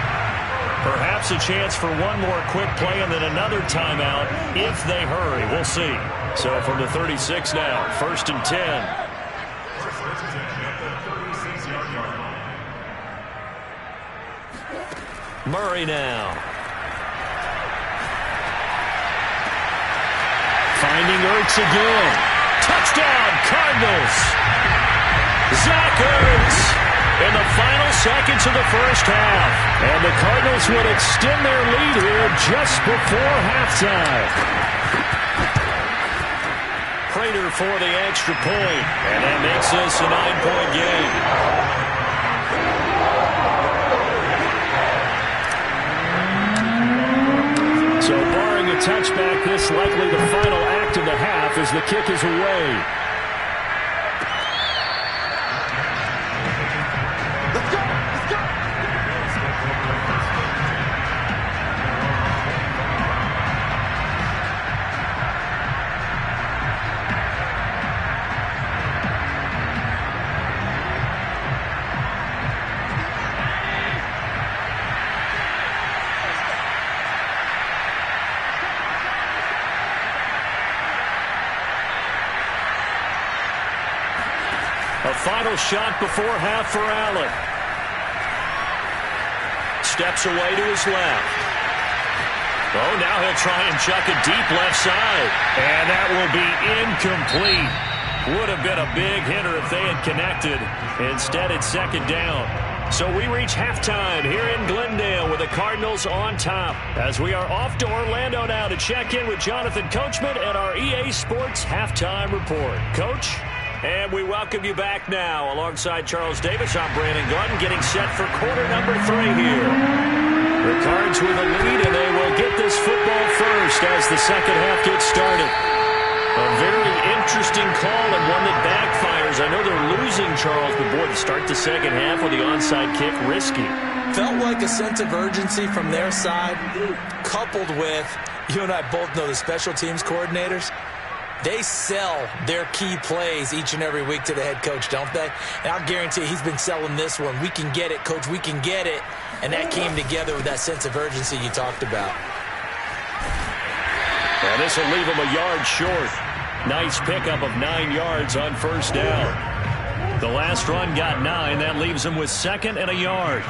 Perhaps a chance for one more quick play and then another timeout if they hurry. We'll see. So from the 36 now, 1st and 10. Murray now. Finding Ertz again. Touchdown, Cardinals. Zach Ertz in the final seconds of the first half. And the Cardinals would extend their lead here just before halftime. Prater for the extra point. And that makes this a 9-point game. So barring a touchback, this likely the final act of the half as the kick is away. Let's go! Let's go! A final shot before half for Allen. Steps away to his left. Oh, now he'll try and chuck it deep left side. And that will be incomplete. Would have been a big hitter if they had connected. Instead, it's 2nd down. So we reach halftime here in Glendale with the Cardinals on top. As we are off to Orlando now to check in with Jonathan Coachman and our EA Sports Halftime Report. Coach? And we welcome you back now. Alongside Charles Davis, I'm Brandon Gordon, getting set for quarter number 3 here. The Cards with a lead, and they will get this football first as the second half gets started. A very interesting call and one that backfires. I know they're losing, Charles, but boy, to start the second half with the onside kick, risky. Felt like a sense of urgency from their side, coupled with, you and I both know the special teams coordinators. They sell their key plays each and every week to the head coach, don't they? And I'll guarantee he's been selling this one. We can get it, coach. We can get it. And that came together with that sense of urgency you talked about. And this will leave him a yard short. Nice pickup of 9 yards on 1st down. The last run got 9. That leaves him with 2nd and a yard.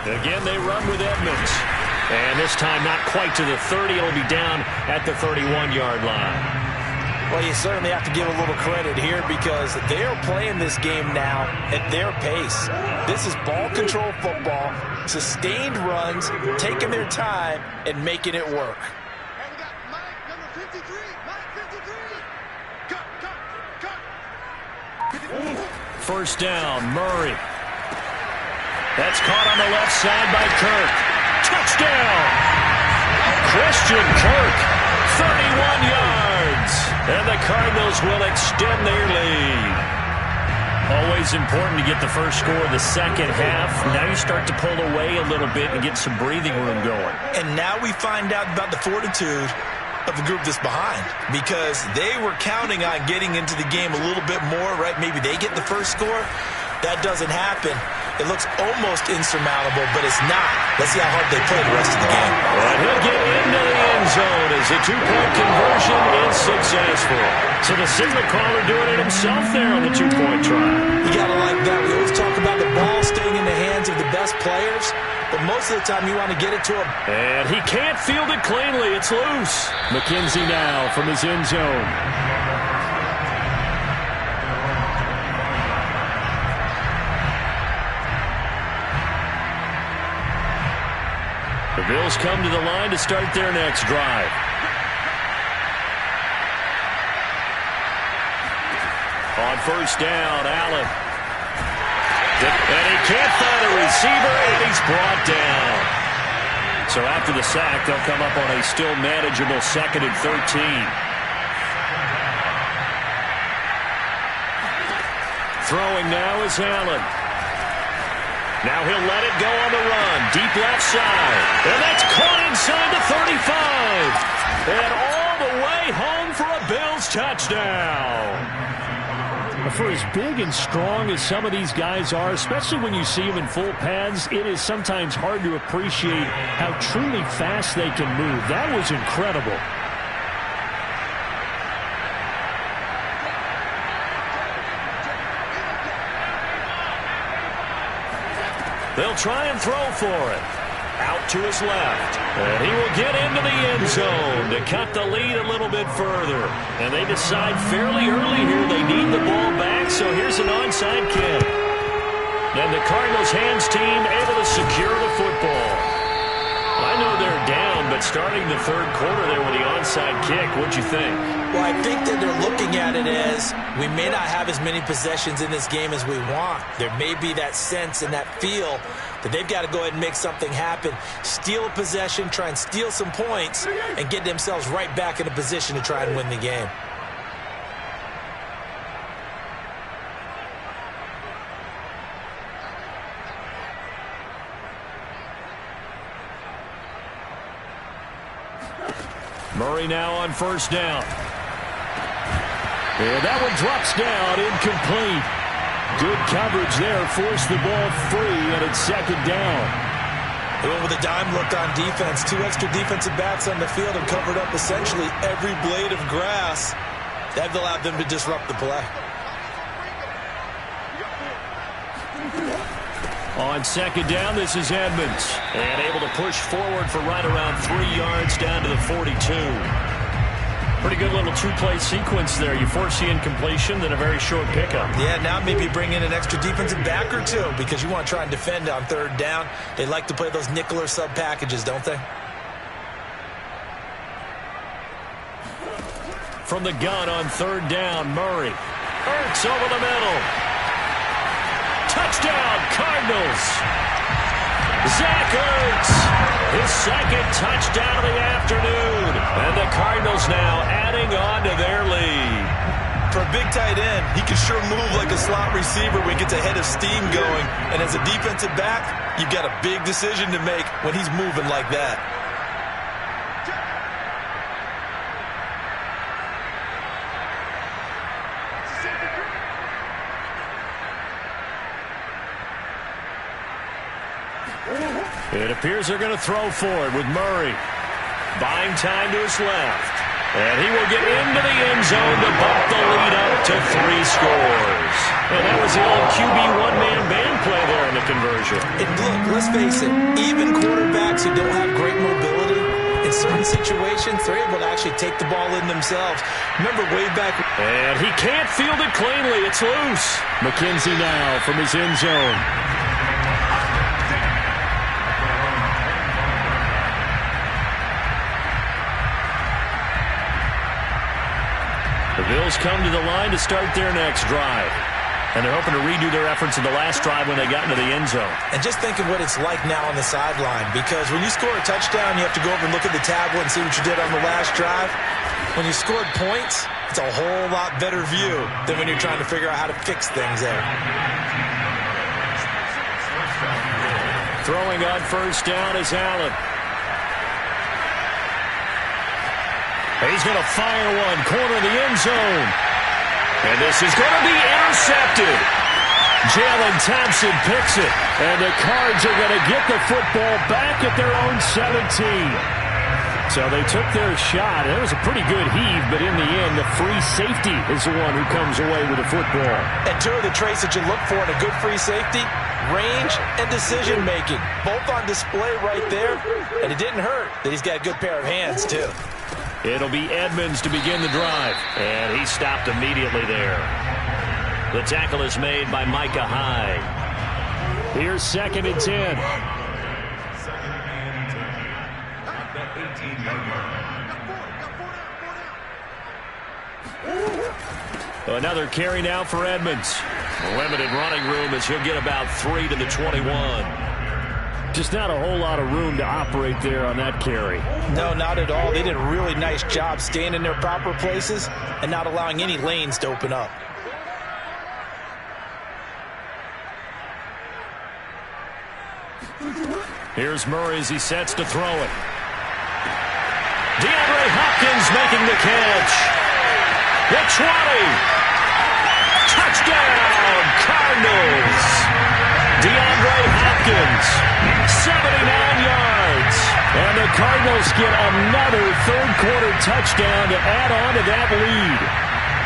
Again, they run with Edmonds. And this time not quite to the 30. It'll be down at the 31-yard line. Well, you certainly have to give a little credit here because they're playing this game now at their pace. This is ball control football, sustained runs, taking their time, and making it work. And we got Mike, number 53. Mike, 53. Cut. 1st down, Murray. That's caught on the left side by Kirk. Touchdown! Christian Kirk, 31 yards. And the Cardinals will extend their lead. Always important to get the first score of the second half. Now you start to pull away a little bit and get some breathing room going. And now we find out about the fortitude of the group that's behind because they were counting on getting into the game a little bit more, right? Maybe they get the first score. That doesn't happen. It looks almost insurmountable, but it's not. Let's see how hard they play the rest of the game. And he'll get into the end zone as the two-point conversion is successful. So the signal caller doing it himself there on the two-point try. You got to like that. We always talk about the ball staying in the hands of the best players, but most of the time you want to get it to him. And he can't field it cleanly. It's loose. McKenzie now from his end zone. The Bills come to the line to start their next drive. On first down, Allen. And he can't find a receiver, and he's brought down. So after the sack, they'll come up on a still manageable 2nd and 13. Throwing now is Allen. Now he'll let it go on the run. Deep left side. And that's caught inside the 35. And all the way home for a Bills touchdown. For as big and strong as some of these guys are, especially when you see them in full pads, it is sometimes hard to appreciate how truly fast they can move. That was incredible. They'll try and throw for it. Out to his left. And he will get into the end zone to cut the lead a little bit further. And they decide fairly early here they need the ball back, so here's an onside kick. And the Cardinals hands team able to secure the football. I know they're down, but starting the third quarter there with the onside kick, what'd you think? Well, I think that they're looking at it as we may not have as many possessions in this game as we want. There may be that sense and that feel that they've got to go ahead and make something happen, steal a possession, try and steal some points, and get themselves right back in a position to try and win the game. Murray now on first down. And that one drops down, incomplete. Good coverage there, forced the ball free, and it's 2nd down. They went with a dime look on defense. 2 extra defensive backs on the field and covered up essentially every blade of grass. That allowed them to disrupt the play. On 2nd down, this is Edmonds. And able to push forward for right around 3 yards down to the 42. Pretty good little two-play sequence there. You force the incompletion, then a very short pickup. Yeah, now maybe bring in an extra defensive back or two because you want to try and defend on 3rd down. They like to play those nickel or sub packages, don't they? From the gun on 3rd down, Murray. Ertz over the middle. Touchdown, Cardinals. Zach Ertz, his 2nd touchdown of the afternoon. And the Cardinals now adding on to their lead. For a big tight end, he can sure move like a slot receiver when he gets a head of steam going. And as a defensive back, you've got a big decision to make when he's moving like that. It appears they're going to throw for it with Murray. Buying time to his left. And he will get into the end zone to bump the lead up to 3 scores. And that was the old QB one-man band play there in the conversion. And look, let's face it, even quarterbacks who don't have great mobility, in certain situations, they're able to actually take the ball in themselves. Remember way back. And he can't field it cleanly. It's loose. McKenzie now from his end zone. The Bills come to the line to start their next drive. And they're hoping to redo their efforts in the last drive when they got into the end zone. And just think of what it's like now on the sideline. Because when you score a touchdown, you have to go over and look at the tablet and see what you did on the last drive. When you scored points, it's a whole lot better view than when you're trying to figure out how to fix things there. Throwing on first down is Allen. He's going to fire one, corner of the end zone. And this is going to be intercepted. Jalen Thompson picks it. And the Cards are going to get the football back at their own 17. So they took their shot. It was a pretty good heave, but in the end, the free safety is the one who comes away with the football. And two of the traits that you look for in a good free safety, range and decision-making. Both on display right there, and it didn't hurt that he's got a good pair of hands, too. It'll be Edmonds to begin the drive, and he stopped immediately there. The tackle is made by Micah Hyde. Here's 2nd and 10. Another carry now for Edmonds. Limited running room as he'll get about 3 to the 21. Just not a whole lot of room to operate there on that carry. No, not at all. They did a really nice job staying in their proper places and not allowing any lanes to open up. Here's Murray as he sets to throw it. DeAndre Hopkins making the catch. The 20. Touchdown, Cardinals. DeAndre Hopkins, 79 yards. And the Cardinals get another third-quarter touchdown to add on to that lead.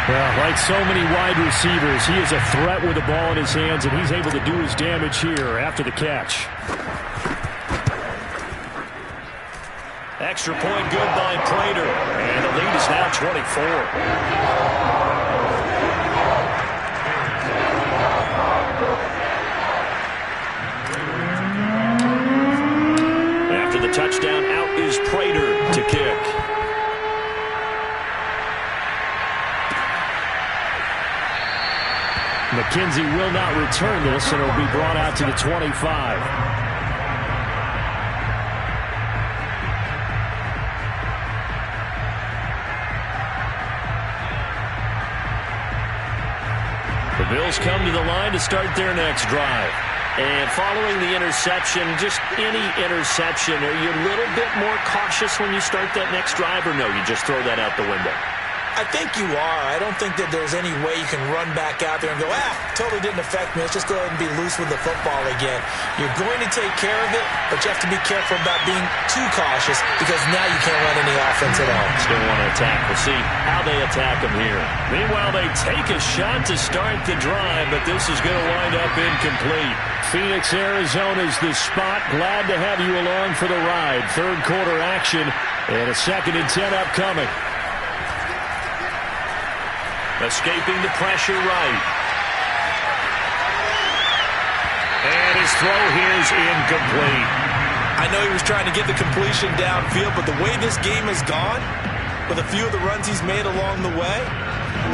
Well, like so many wide receivers, he is a threat with the ball in his hands, and he's able to do his damage here after the catch. Extra point good by Prater, and the lead is now 24. After the touchdown, out is Prater to kick. McKenzie will not return this, and it will be brought out to the 25. The Bills come to the line to start their next drive. And following the interception, just any interception, are you a little bit more cautious when you start that next drive, or no, you just throw that out the window? I think you are. I don't think that there's any way you can run back out there and go, totally didn't affect me. Let's just go ahead and be loose with the football again. You're going to take care of it, but you have to be careful about being too cautious because now you can't run any offense at all. Still want to attack. We'll see how they attack them here. Meanwhile, they take a shot to start the drive, but this is going to wind up incomplete. Phoenix, Arizona is the spot. Glad to have you along for the ride. Third quarter action and a 2nd and 10 upcoming. Escaping the pressure right. And his throw here is incomplete. I know he was trying to get the completion downfield, but the way this game has gone, with a few of the runs he's made along the way,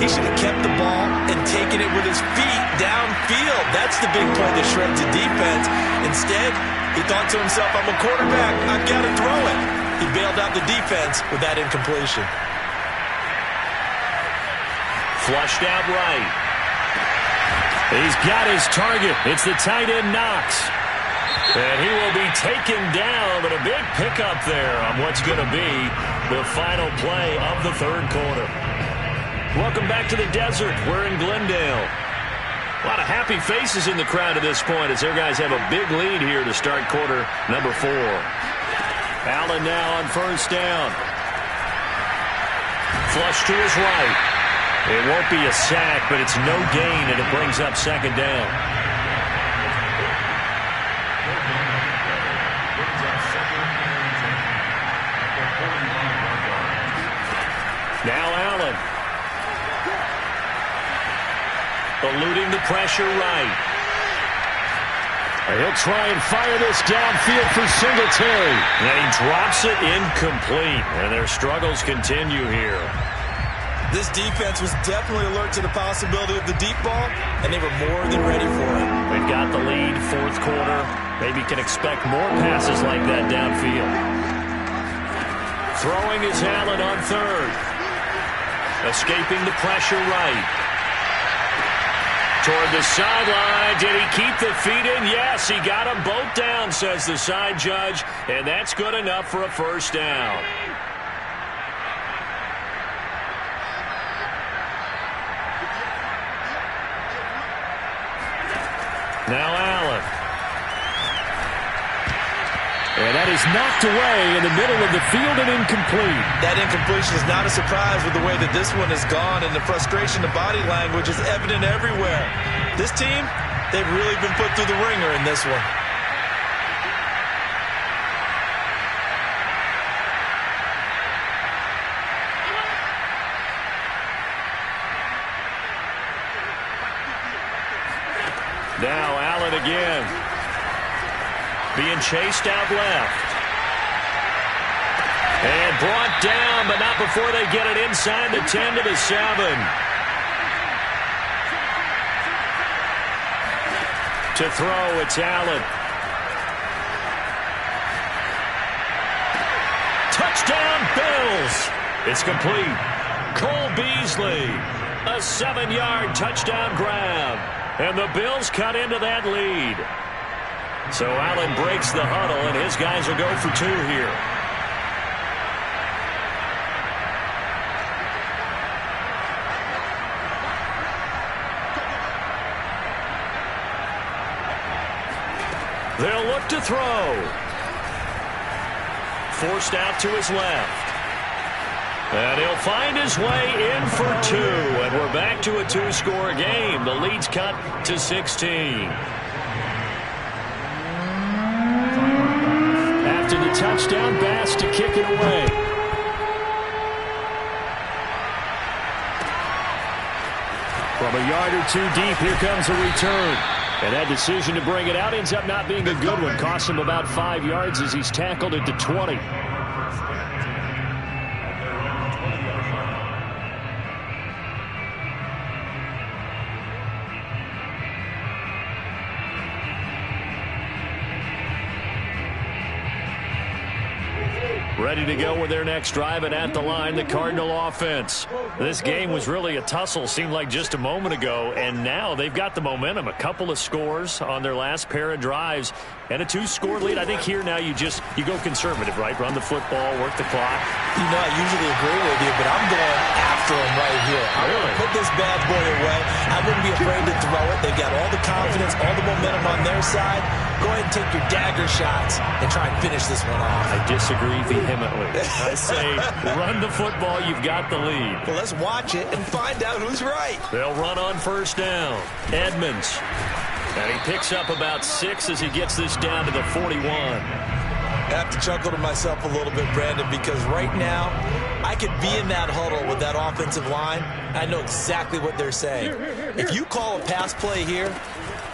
he should have kept the ball and taken it with his feet downfield. That's the big play that shreds the defense. Instead, he thought to himself, I'm a quarterback, I've got to throw it. He bailed out the defense with that incompletion. Flushed out right. He's got his target. It's the tight end Knox. And he will be taken down, but a big pickup there on what's going to be the final play of the third quarter. Welcome back to the desert. We're in Glendale. A lot of happy faces in the crowd at this point as their guys have a big lead here to start quarter number 4. Allen now on first down. Flush to his right. It won't be a sack, but it's no gain, and it brings up 2nd down. Now Allen. Eluding the pressure right. He'll try and fire this downfield for Singletary. And he drops it incomplete, and their struggles continue here. This defense was definitely alert to the possibility of the deep ball, and they were more than ready for it. They've got the lead, fourth quarter. Maybe can expect more passes like that downfield. Throwing is Allen on third. Escaping the pressure right. Toward the sideline. Did he keep the feet in? Yes, he got them both down, says the side judge, and that's good enough for a first down. Now Allen. And that is knocked away in the middle of the field and incomplete. That incompletion is not a surprise with the way that this one has gone, and the frustration, the body language is evident everywhere. This team, they've really been put through the ringer in this one. Now Allen again. Being chased out left. And brought down, but not before they get it inside the 10 to the 7. To throw, it's Allen. Touchdown, Bills. It's complete. Cole Beasley. A 7-yard touchdown grab. And the Bills cut into that lead. So Allen breaks the huddle, and his guys will go for 2 here. They'll look to throw. Forced out to his left. And he'll find his way in for 2. And we're back to a 2-score game. The lead's cut to 16. After the touchdown, Bass to kick it away. From a yard or 2 deep, here comes a return. And that decision to bring it out ends up not being a good one. Costs him about 5 yards as he's tackled at the 20. Ready to go with their next drive, and at the line, the Cardinal offense. This game was really a tussle, seemed like just a moment ago, and now they've got the momentum. A couple of scores on their last pair of drives, and a 2-score lead. I think here now you go conservative, right? Run the football, work the clock. You know, I usually agree with you, but I'm going after him right here. I want to put this bad boy away. I wouldn't be afraid to throw it. They've got all the confidence, all the momentum on their side. Go ahead and take your dagger shots and try and finish this one off. I disagree vehemently. I say run the football. You've got the lead. Well, let's watch it and find out who's right. They'll run on first down. Edmonds. And he picks up about 6 as he gets this down to the 41. I have to chuckle to myself a little bit, Brandon, because right now I could be in that huddle with that offensive line. I know exactly what they're saying. If you call a pass play here,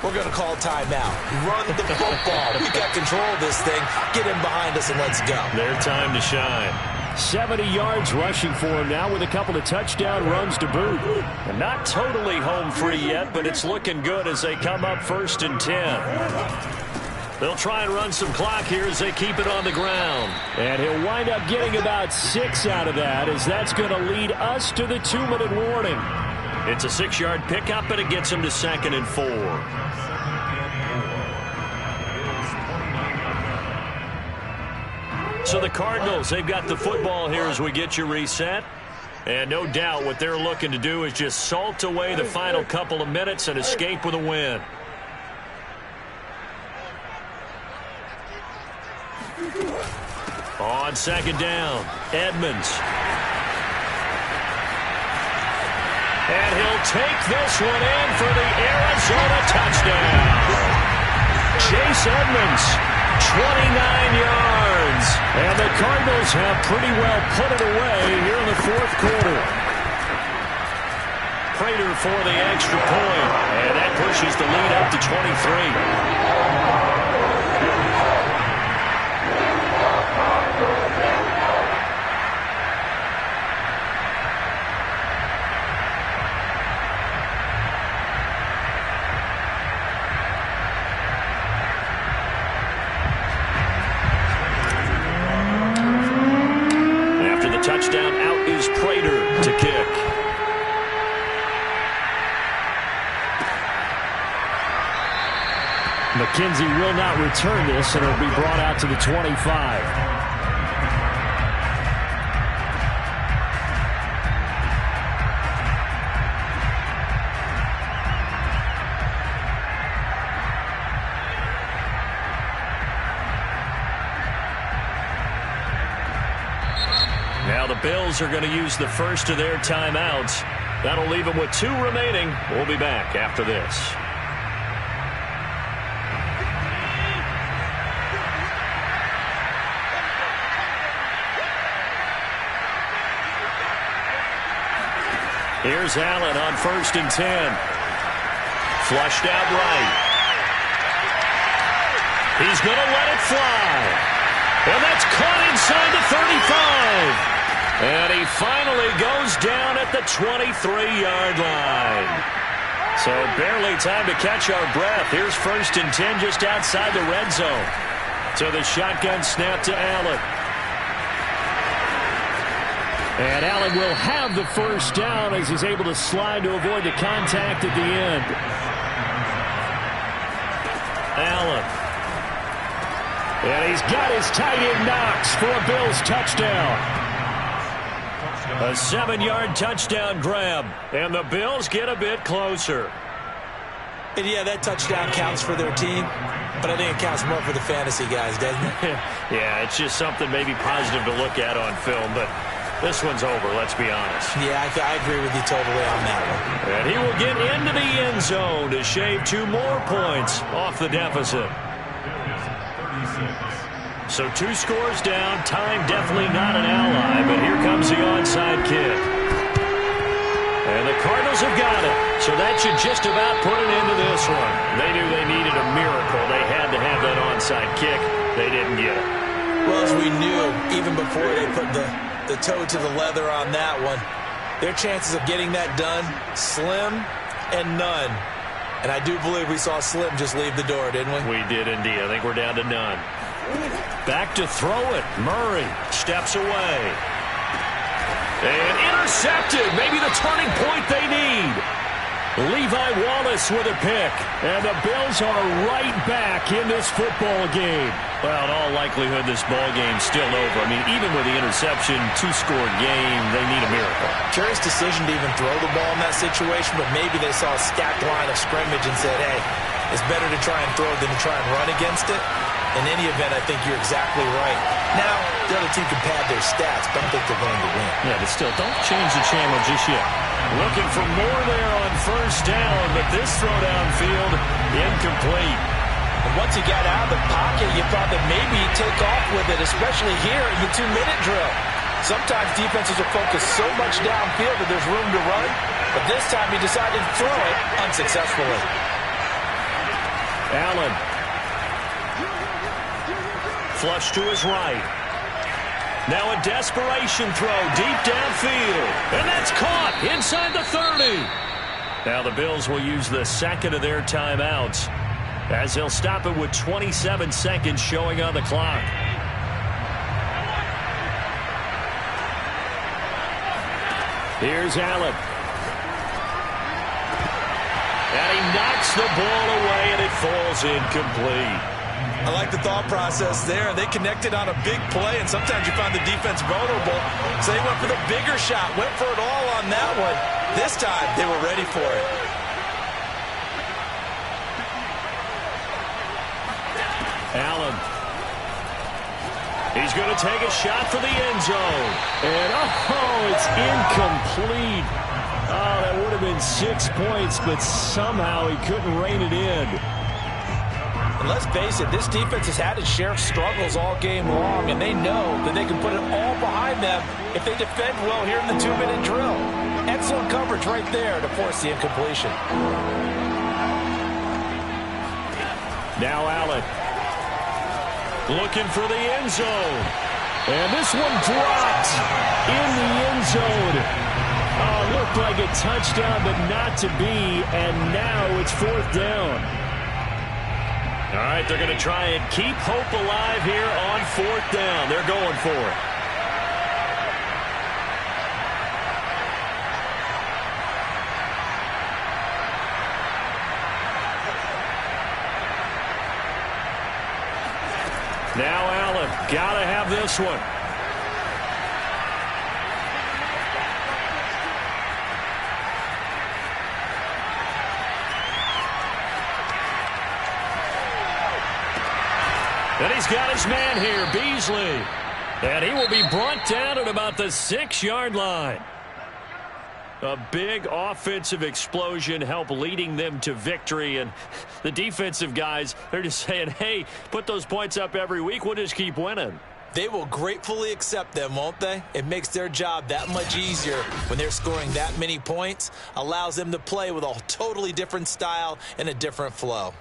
we're going to call timeout. Run the football. We've got control of this thing. Get in behind us and let's go. Their time to shine. 70 yards rushing for him now with a couple of touchdown runs to boot. And not totally home free yet, but it's looking good as they come up 1st and 10. They'll try and run some clock here as they keep it on the ground. And he'll wind up getting about 6 out of that, as that's going to lead us to the 2-minute warning. It's a 6-yard pickup, and it gets him to 2nd and 4. So the Cardinals, they've got the football here as we get you reset. And no doubt what they're looking to do is just salt away the final couple of minutes and escape with a win. On 2nd down, Edmonds. And he'll take this one in for the Arizona touchdown. Chase Edmonds, 29 yards. And the Cardinals have pretty well put it away here in the 4th quarter. Prater for the extra point. And that pushes the lead up to 23. Touchdown, out is Prater to kick. McKenzie will not return this, and it'll be brought out to the 25. Bills are going to use the first of their timeouts. That'll leave them with 2 remaining. We'll be back after this. Here's Allen on 1st and 10. Flushed out right. He's going to let it fly. And that's caught inside the 35. And he finally goes down at the 23-yard line. So barely time to catch our breath. Here's 1st and 10 just outside the red zone. So the shotgun snap to Allen. And Allen will have the first down as he's able to slide to avoid the contact at the end. Allen. And he's got his tight end Knox for a Bills touchdown. A 7-yard touchdown grab. And the Bills get a bit closer. And yeah, that touchdown counts for their team, but I think it counts more for the fantasy guys, doesn't it? Yeah, it's just something maybe positive to look at on film, but this one's over, let's be honest. Yeah, I agree with you totally on that one. And he will get into the end zone to shave 2 more points off the deficit. So 2 scores down. Time definitely not an ally, but here comes the onside kick. And the Cardinals have got it. So that should just about put an end to this one. They knew they needed a miracle. They had to have that onside kick. They didn't get it. Well, as we knew, even before they put the toe to the leather on that one, their chances of getting that done, slim and none. And I do believe we saw Slim just leave the door, didn't we? We did indeed. I think we're down to none. Back to throw it. Murray steps away. And intercepted. Maybe the turning point they need. Levi Wallace with a pick. And the Bills are right back in this football game. Well, in all likelihood, this ball game's still over. I mean, even with the interception, 2-score game, they need a miracle. Curious decision to even throw the ball in that situation, but maybe they saw a stacked line of scrimmage and said, hey, it's better to try and throw than to try and run against it. In any event, I think you're exactly right. Now, the other team can pad their stats, but I don't think they're going to win. Yeah, but still, don't change the channel just yet. Looking for more there on 1st down, but this throw downfield, incomplete. And once he got out of the pocket, you thought that maybe he'd take off with it, especially here in the 2-minute drill. Sometimes defenses are focused so much downfield that there's room to run, but this time he decided to throw it unsuccessfully. Allen. Flush to his right. Now a desperation throw deep downfield. And that's caught inside the 30. Now the Bills will use the second of their timeouts as they'll stop it with 27 seconds showing on the clock. Here's Allen. And he knocks the ball away and it falls incomplete. I like the thought process there. They connected on a big play, and sometimes you find the defense vulnerable. So they went for the bigger shot, went for it all on that one. This time, they were ready for it. Allen. He's going to take a shot for the end zone. And, oh, it's incomplete. Oh, that would have been 6 points, but somehow he couldn't rein it in. And let's face it, this defense has had its share of struggles all game long, and they know that they can put it all behind them if they defend well here in the 2-minute drill. Excellent coverage right there to force the incompletion. Now Allen. Looking for the end zone. And this one dropped in the end zone. Oh, looked like a touchdown, but not to be. And now it's 4th down. All right, they're going to try and keep hope alive here on 4th down. They're going for it. Now Allen, got to have this one. And he's got his man here, Beasley. And he will be brought down at about the 6-yard line. A big offensive explosion helped leading them to victory. And the defensive guys, they're just saying, hey, put those points up every week. We'll just keep winning. They will gratefully accept them, won't they? It makes their job that much easier when they're scoring that many points. Allows them to play with a totally different style and a different flow.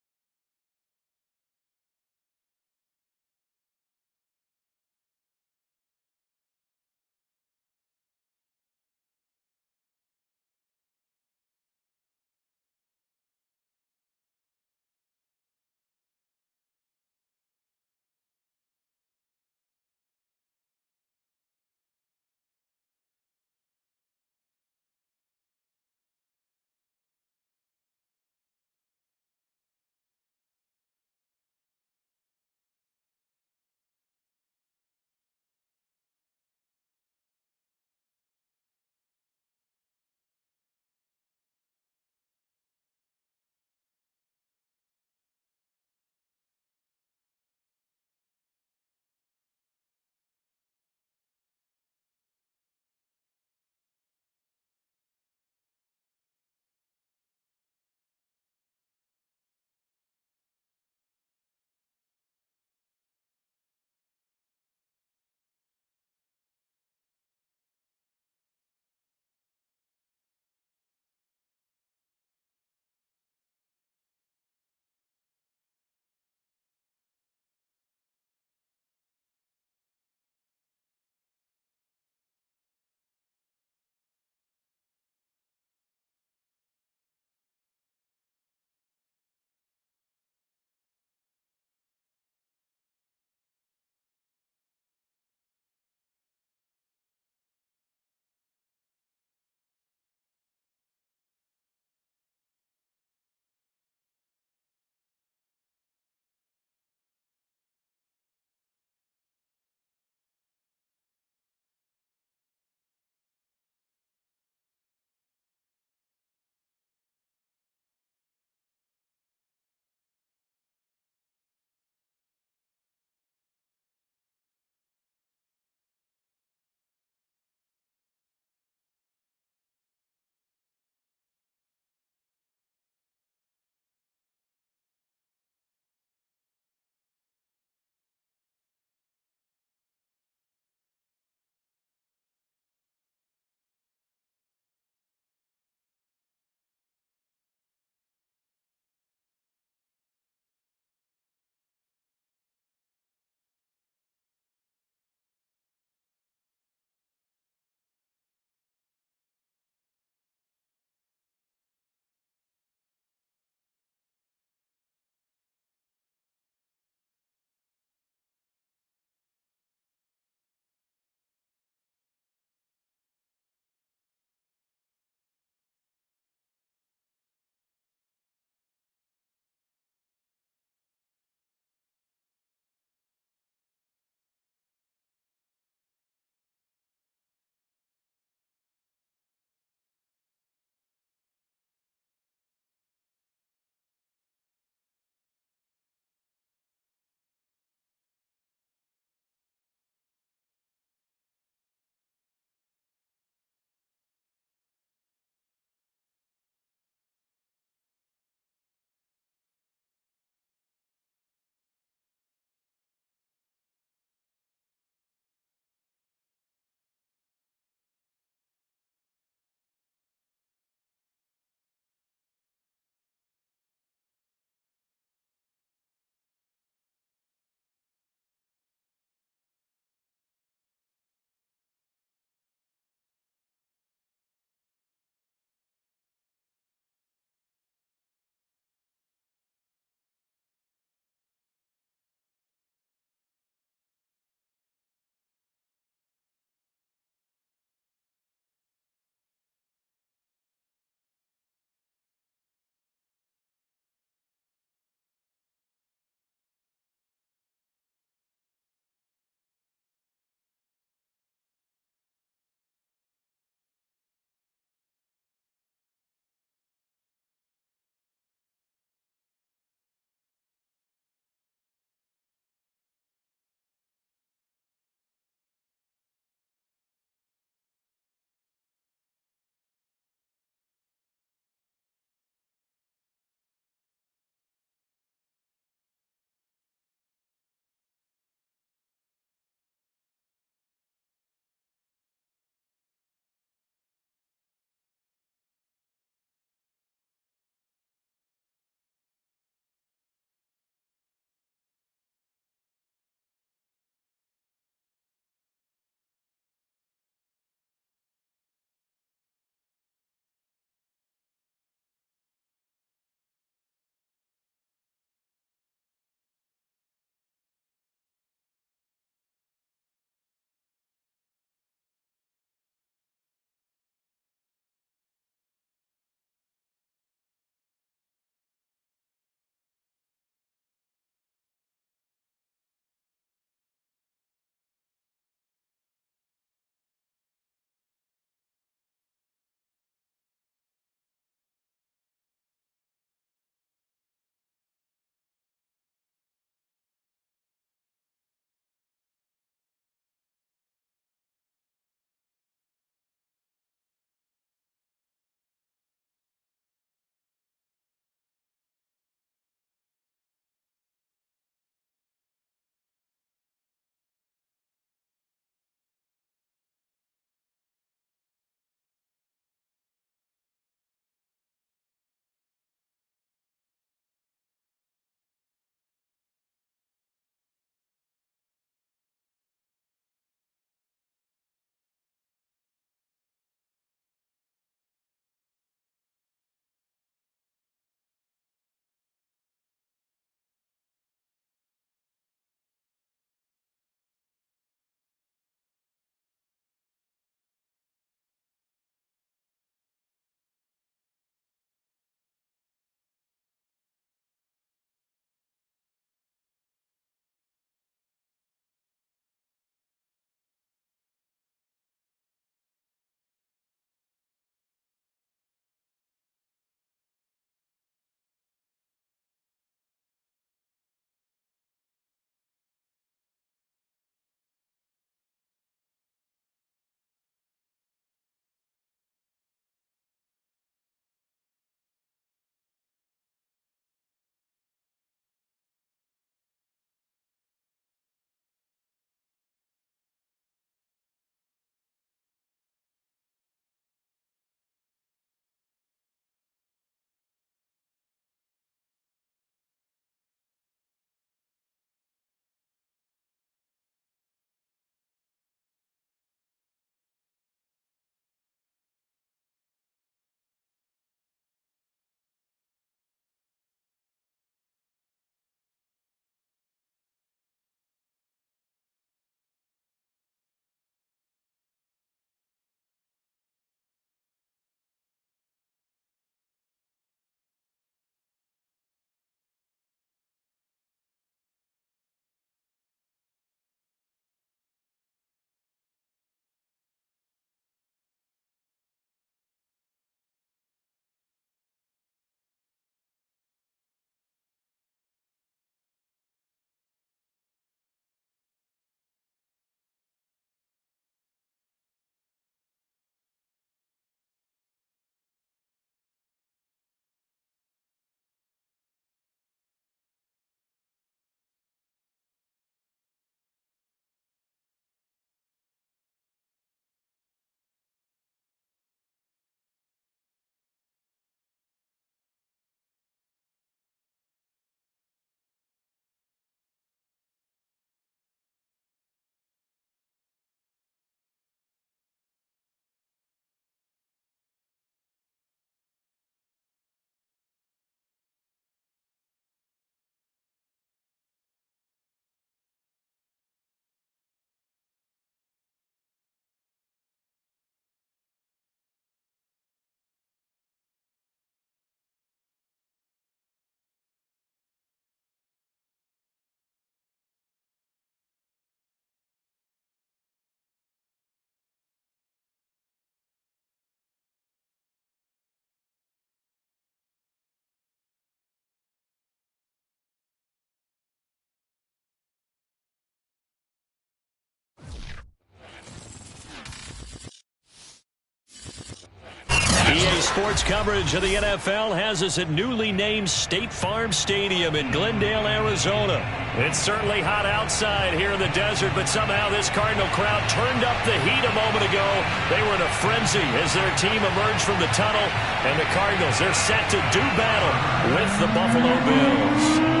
EA Sports coverage of the NFL has us at newly named State Farm Stadium in Glendale, Arizona. It's certainly hot outside here in the desert, but somehow this Cardinal crowd turned up the heat a moment ago. They were in a frenzy as their team emerged from the tunnel, and the Cardinals, they're set to do battle with the Buffalo Bills.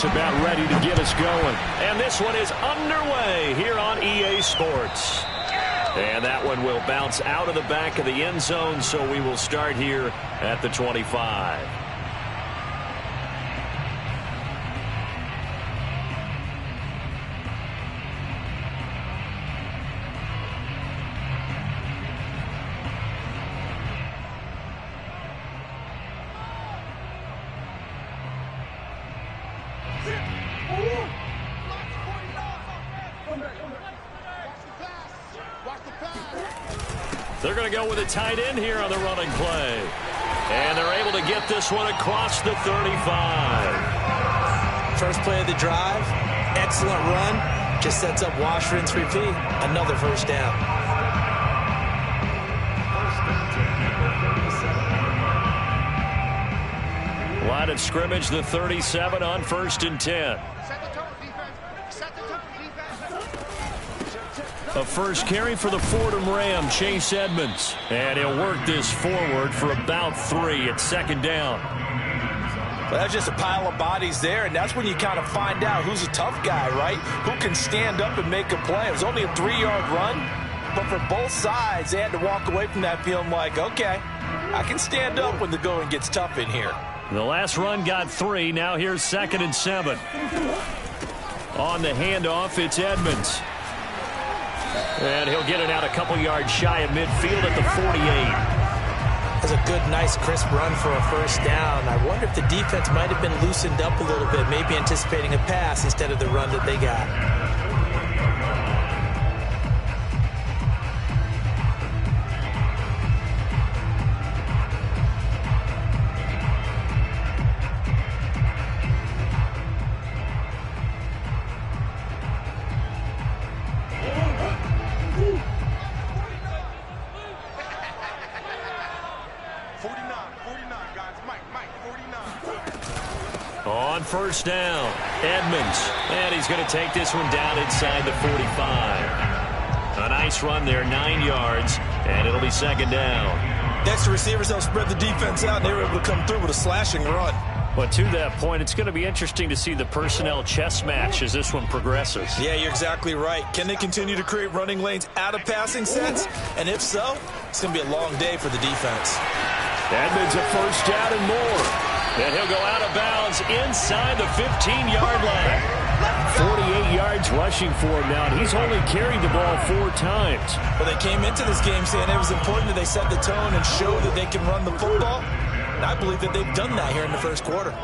About ready to get us going. And this one is underway here on EA Sports. And that one will bounce out of the back of the end zone, so we will start here at the 25. They're going to go with a tight end here on the running play. And they're able to get this one across the 35. First play of the drive, excellent run. Just sets up wash, rinse, repeat. Another first down. Line of scrimmage, the 37 on 1st and 10. A first carry for the Fordham Ram, Chase Edmonds. And he'll work this forward for about 3 at 2nd down. Well, that's just a pile of bodies there, and that's when you kind of find out who's a tough guy, right? Who can stand up and make a play. It was only a 3-yard run, but for both sides, they had to walk away from that feeling like, okay, I can stand up when the going gets tough in here. The last run got 3. Now here's 2nd and 7. On the handoff, it's Edmonds. And he'll get it out a couple yards shy of midfield at the 48. That's a good, nice, crisp run for a first down. I wonder if the defense might have been loosened up a little bit, maybe anticipating a pass instead of the run that they got. On first down, Edmonds. And he's going to take this one down inside the 45. A nice run there, 9 yards, and it'll be 2nd down. Next, the receivers help spread the defense out, and they were able to come through with a slashing run. But to that point, it's going to be interesting to see the personnel chess match as this one progresses. Yeah, you're exactly right. Can they continue to create running lanes out of passing sets? And if so, it's going to be a long day for the defense. Edmonds a first down and more. And he'll go out of bounds inside the 15-yard line. 48 yards rushing for him now, and he's only carried the ball 4 times. Well, they came into this game saying it was important that they set the tone and show that they can run the football. And I believe that they've done that here in the first quarter.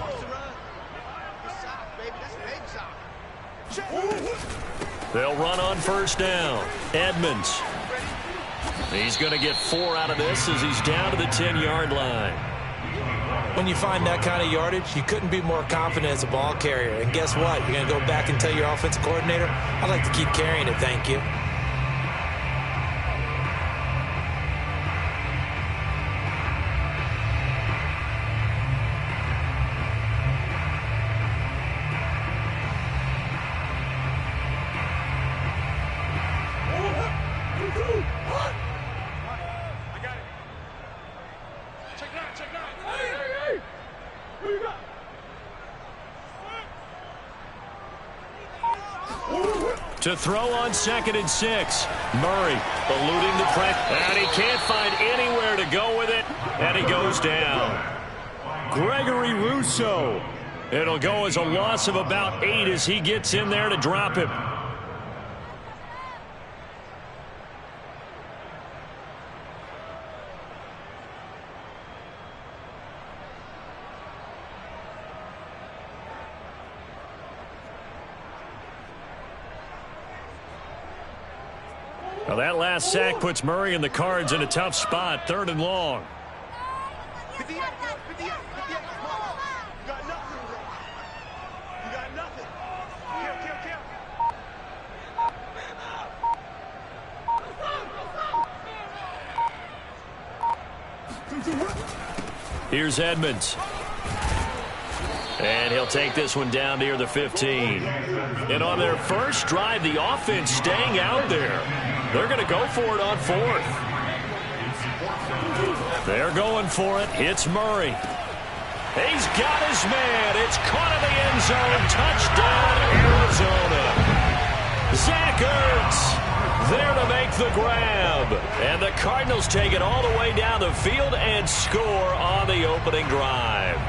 They'll run on first down. Edmonds. He's going to get 4 out of this as he's down to the 10-yard line. When you find that kind of yardage, you couldn't be more confident as a ball carrier. And guess what? You're going to go back and tell your offensive coordinator, I'd like to keep carrying it, thank you. To throw on 2nd and 6. Murray eluding the pressure. And he can't find anywhere to go with it. And he goes down. Gregory Rousseau. It'll go as a loss of about 8 as he gets in there to drop him. Well, that last sack puts Murray and the Cards in a tough spot, 3rd and long. 58, 58, 58. Come on. You got nothing. You got nothing. Kill. Here's Edmonds. And he'll take this one down near the 15. And on their first drive, the offense staying out there. They're going to go for it on fourth. They're going for it. Hits Murray. He's got his man. It's caught in the end zone. Touchdown, Arizona. Zach Ertz there to make the grab. And the Cardinals take it all the way down the field and score on the opening drive.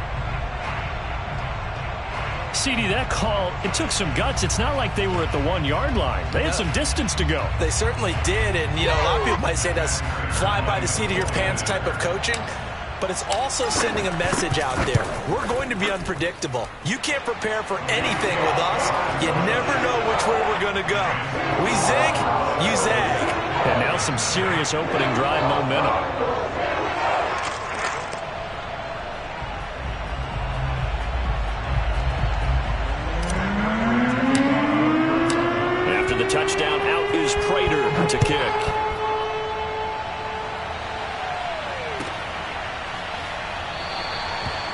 CD, that call, it took some guts. It's not like they were at the 1-yard line. They had some distance to go. They certainly did, and, you know, a lot of people might say that's fly by the seat of your pants type of coaching, but it's also sending a message out there. We're going to be unpredictable. You can't prepare for anything with us. You never know which way we're going to go. We zig, you zag. And now some serious opening drive momentum. Touchdown, out is Prater to kick.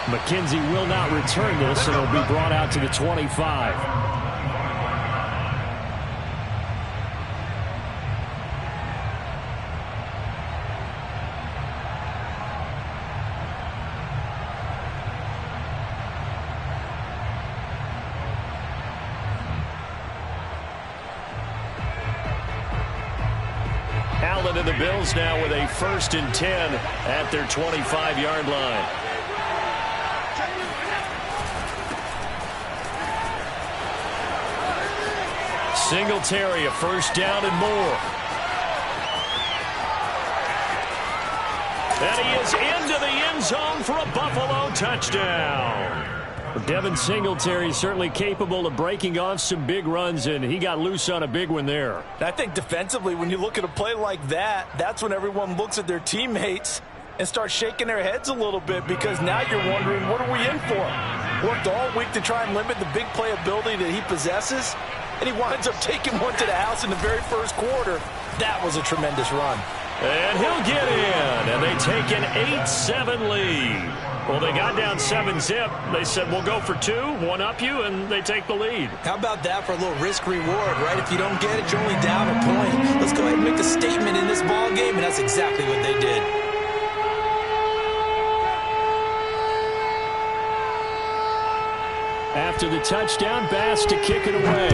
McKenzie will not return this, and it'll be brought out to the 25. And the Bills now with a 1st and 10 at their 25-yard line. Singletary, a 1st down and more. And he is into the end zone for a Buffalo touchdown. Devin Singletary certainly capable of breaking off some big runs, and he got loose on a big one there. I think defensively, when you look at a play like that, that's when everyone looks at their teammates and starts shaking their heads a little bit, because now you're wondering, what are we in for? Worked all week to try and limit the big playability that he possesses, and he winds up taking one to the house in the very first quarter. That was a tremendous run. And he'll get in, and they take an 8-7 lead. Well, they got down 7-zip. They said, we'll go for 2, one up you, and they take the lead. How about that for a little risk-reward, right? If you don't get it, you're only down a point. Let's go ahead and make a statement in this ball game, and that's exactly what they did. After the touchdown, Bass to kick it away.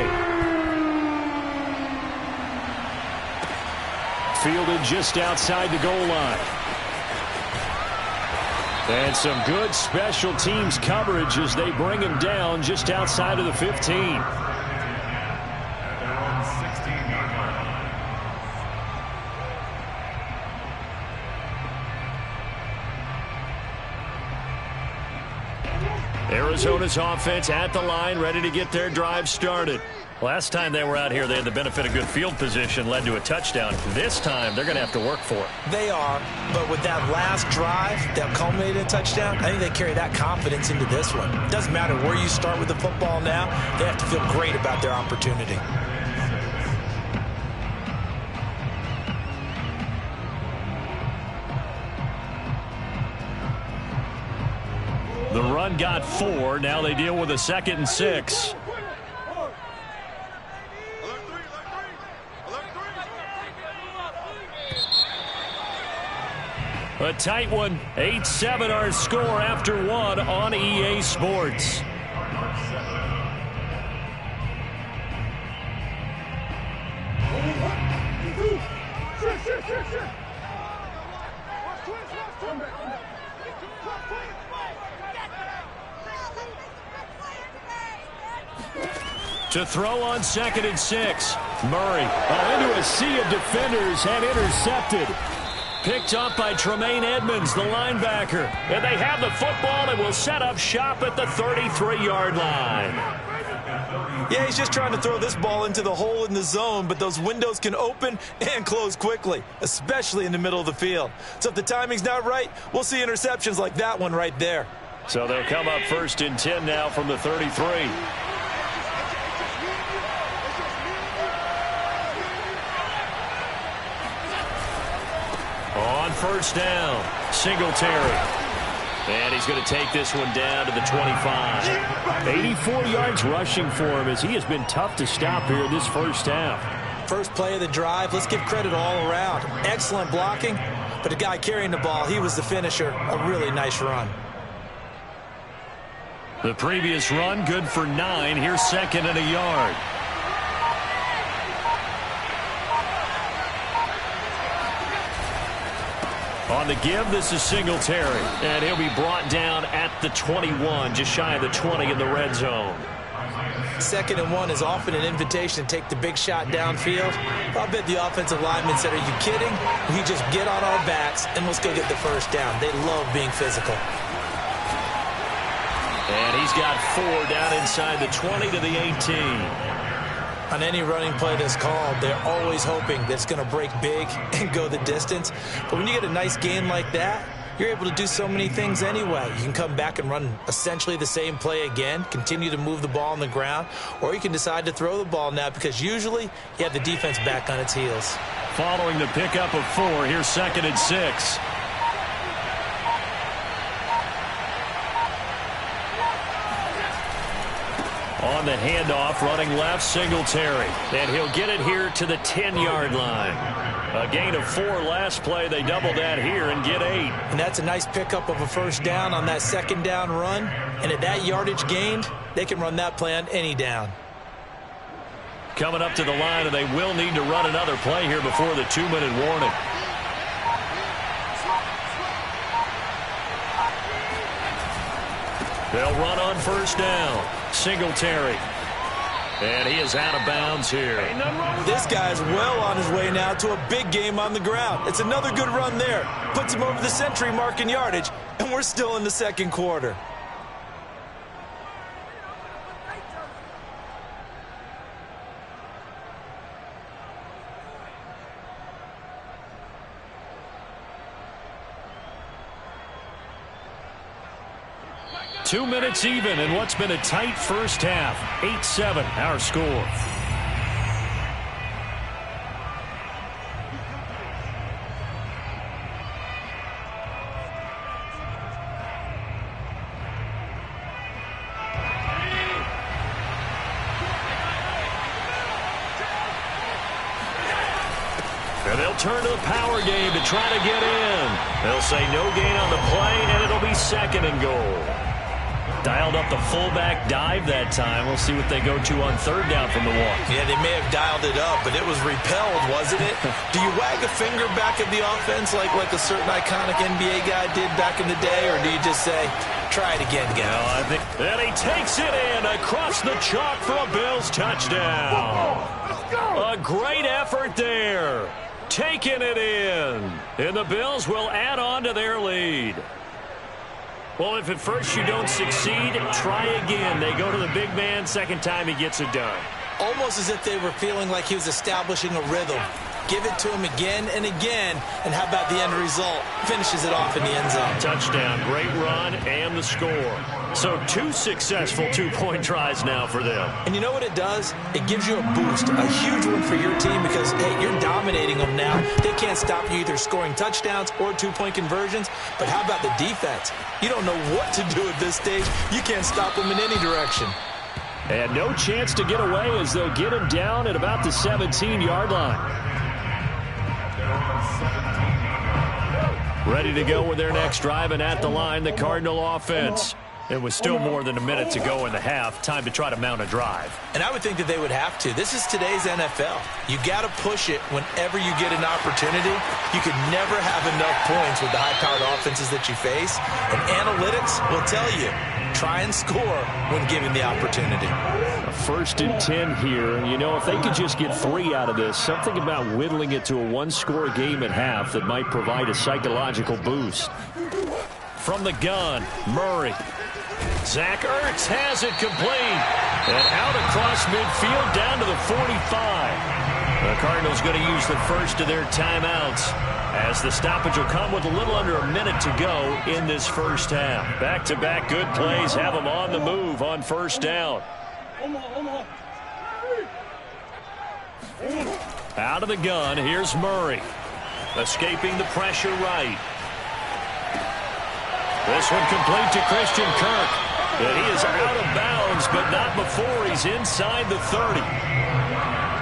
Fielded just outside the goal line. And some good special teams coverage as they bring him down just outside of the 15. Arizona's offense at the line, ready to get their drive started. Last time they were out here, they had the benefit of good field position, led to a touchdown. This time, they're going to have to work for it. They are, but with that last drive that culminated in a touchdown, I think they carry that confidence into this one. It doesn't matter where you start with the football now. They have to feel great about their opportunity. The run got 4. Now they deal with a 2nd and 6. A tight one. 8-7 our score after 1 on EA Sports. To throw on 2nd and 6. Murray into a sea of defenders and intercepted. Picked up by Tremaine Edmonds, the linebacker. And they have the football and will set up shop at the 33-yard line. Yeah, he's just trying to throw this ball into the hole in the zone, but those windows can open and close quickly, especially in the middle of the field. So if the timing's not right, we'll see interceptions like that one right there. So they'll come up 1st and 10 now from the 33. On 1st down, Singletary. And he's going to take this one down to the 25. 84 yards rushing for him as he has been tough to stop here this first half. First play of the drive, let's give credit all around. Excellent blocking, but the guy carrying the ball, he was the finisher. A really nice run. The previous run, good for 9. Here's 2nd and a yard. On the give, this is Singletary, and he'll be brought down at the 21, just shy of the 20 in the red zone. 2nd and 1 is often an invitation to take the big shot downfield. I'll bet the offensive lineman said, are you kidding? We just get on our backs and let's go get the first down. They love being physical. And he's got 4 down inside the 20 to the 18. On any running play that's called, they're always hoping that it's going to break big and go the distance. But when you get a nice gain like that, you're able to do so many things anyway. You can come back and run essentially the same play again, continue to move the ball on the ground, or you can decide to throw the ball now because usually you have the defense back on its heels. Following the pickup of 4, here's 2nd and 6. On the handoff, running left, Singletary. And he'll get it here to the 10-yard line. A gain of 4 last play. They double that here and get 8. And that's a nice pickup of a first down on that 2nd down run. And at that yardage gained, they can run that play on any down. Coming up to the line, and they will need to run another play here before the 2-minute warning. They'll run on 1st down. Singletary. And he is out of bounds here. This guy's well on his way now to a big game on the ground. It's another good run there. Puts him over the century mark in yardage, and we're still in the 2nd quarter. Two minutes even in what's been a tight first half. 8-7, our score. And they'll turn to the power game to try to get in. They'll say no gain on the play, and it'll be 2nd and goal. Dialed up the fullback dive that time. We'll see what they go to on 3rd down from the 1. Yeah, they may have dialed it up, but it was repelled, wasn't it? Do you wag a finger back at the offense like a certain iconic NBA guy did back in the day, or do you just say, try it again, guys? No, I think. And he takes it in across the chalk for a Bills touchdown. A great effort there. Taking it in. And the Bills will add on to their lead. Well, if at first you don't succeed, try again. They go to the big man. 2nd time he gets it done. Almost as if they were feeling like he was establishing a rhythm. Give it to him again and again. And how about the end result? Finishes it off in the end zone. Touchdown, great run, and the score. So 2 successful 2-point tries now for them. And you know what it does? It gives you a boost, a huge one for your team because, hey, you're dominating them now. They can't stop you either scoring touchdowns or 2-point conversions. But how about the defense? You don't know what to do at this stage. You can't stop them in any direction. And no chance to get away as they'll get him down at about the 17-yard line. Ready to go with their next drive, and at the line, the Cardinal offense. It was still more than a minute to go in the half. Time to try to mount a drive. And I would think that they would have to. This is today's NFL. You got to push it whenever you get an opportunity. You could never have enough points with the high-powered offenses that you face. And analytics will tell you, try and score when given the opportunity. A 1st and 10 here. You know, if they could just get 3 out of this, something about whittling it to a 1-score game at half that might provide a psychological boost. From the gun, Murray. Zach Ertz has it complete. And out across midfield down to the 45. The Cardinals going to use the first of their timeouts, as the stoppage will come with a little under a minute to go in this first half. Back-to-back good plays have them on the move on first down. Out of the gun, here's Murray. Escaping the pressure right. This one complete to Christian Kirk. And he is out of bounds, but not before he's inside the 30.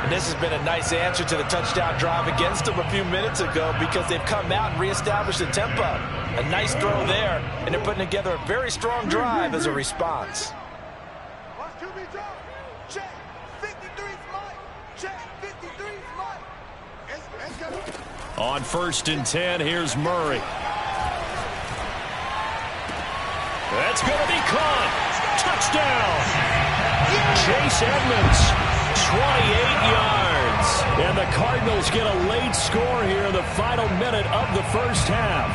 And this has been a nice answer to the touchdown drive against them a few minutes ago, because they've come out and reestablished the tempo. A nice throw there, and they're putting together a very strong drive as a response. Check. 53's Mike. Check. 53's Mike. On 1st and 10, here's Murray. That's going to be caught. Touchdown. Chase Edmonds. 28 yards. And the Cardinals get a late score here in the final minute of the first half.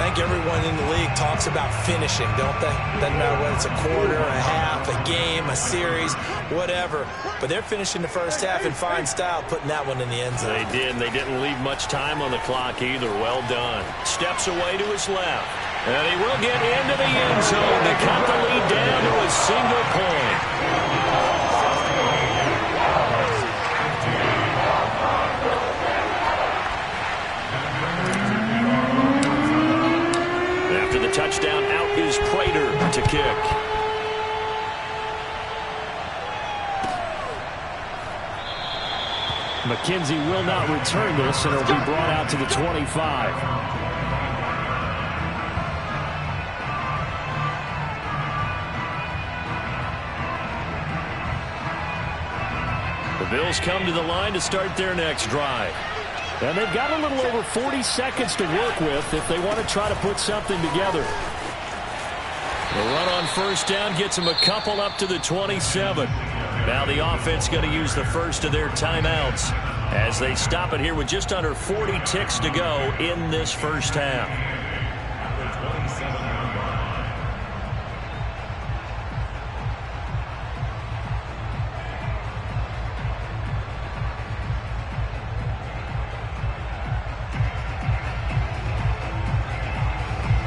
I think everyone in the league talks about finishing, don't they? Doesn't matter whether it's a quarter, a half, a game, a series, whatever. But they're finishing the first half in fine style, putting that one in the end zone. They did, and they didn't leave much time on the clock either. Well done. Steps away to his left. And he will get into the end zone to cut the lead down to a single point. After the touchdown, out is Prater to kick. McKenzie will not return this, and it'll be brought out to the 25. The Bills come to the line to start their next drive. And they've got a little over 40 seconds to work with if they want to try to put something together. The run on first down gets them a couple up to the 27. Now the offense going to use the first of their timeouts as they stop it here with just under 40 ticks to go in this first half.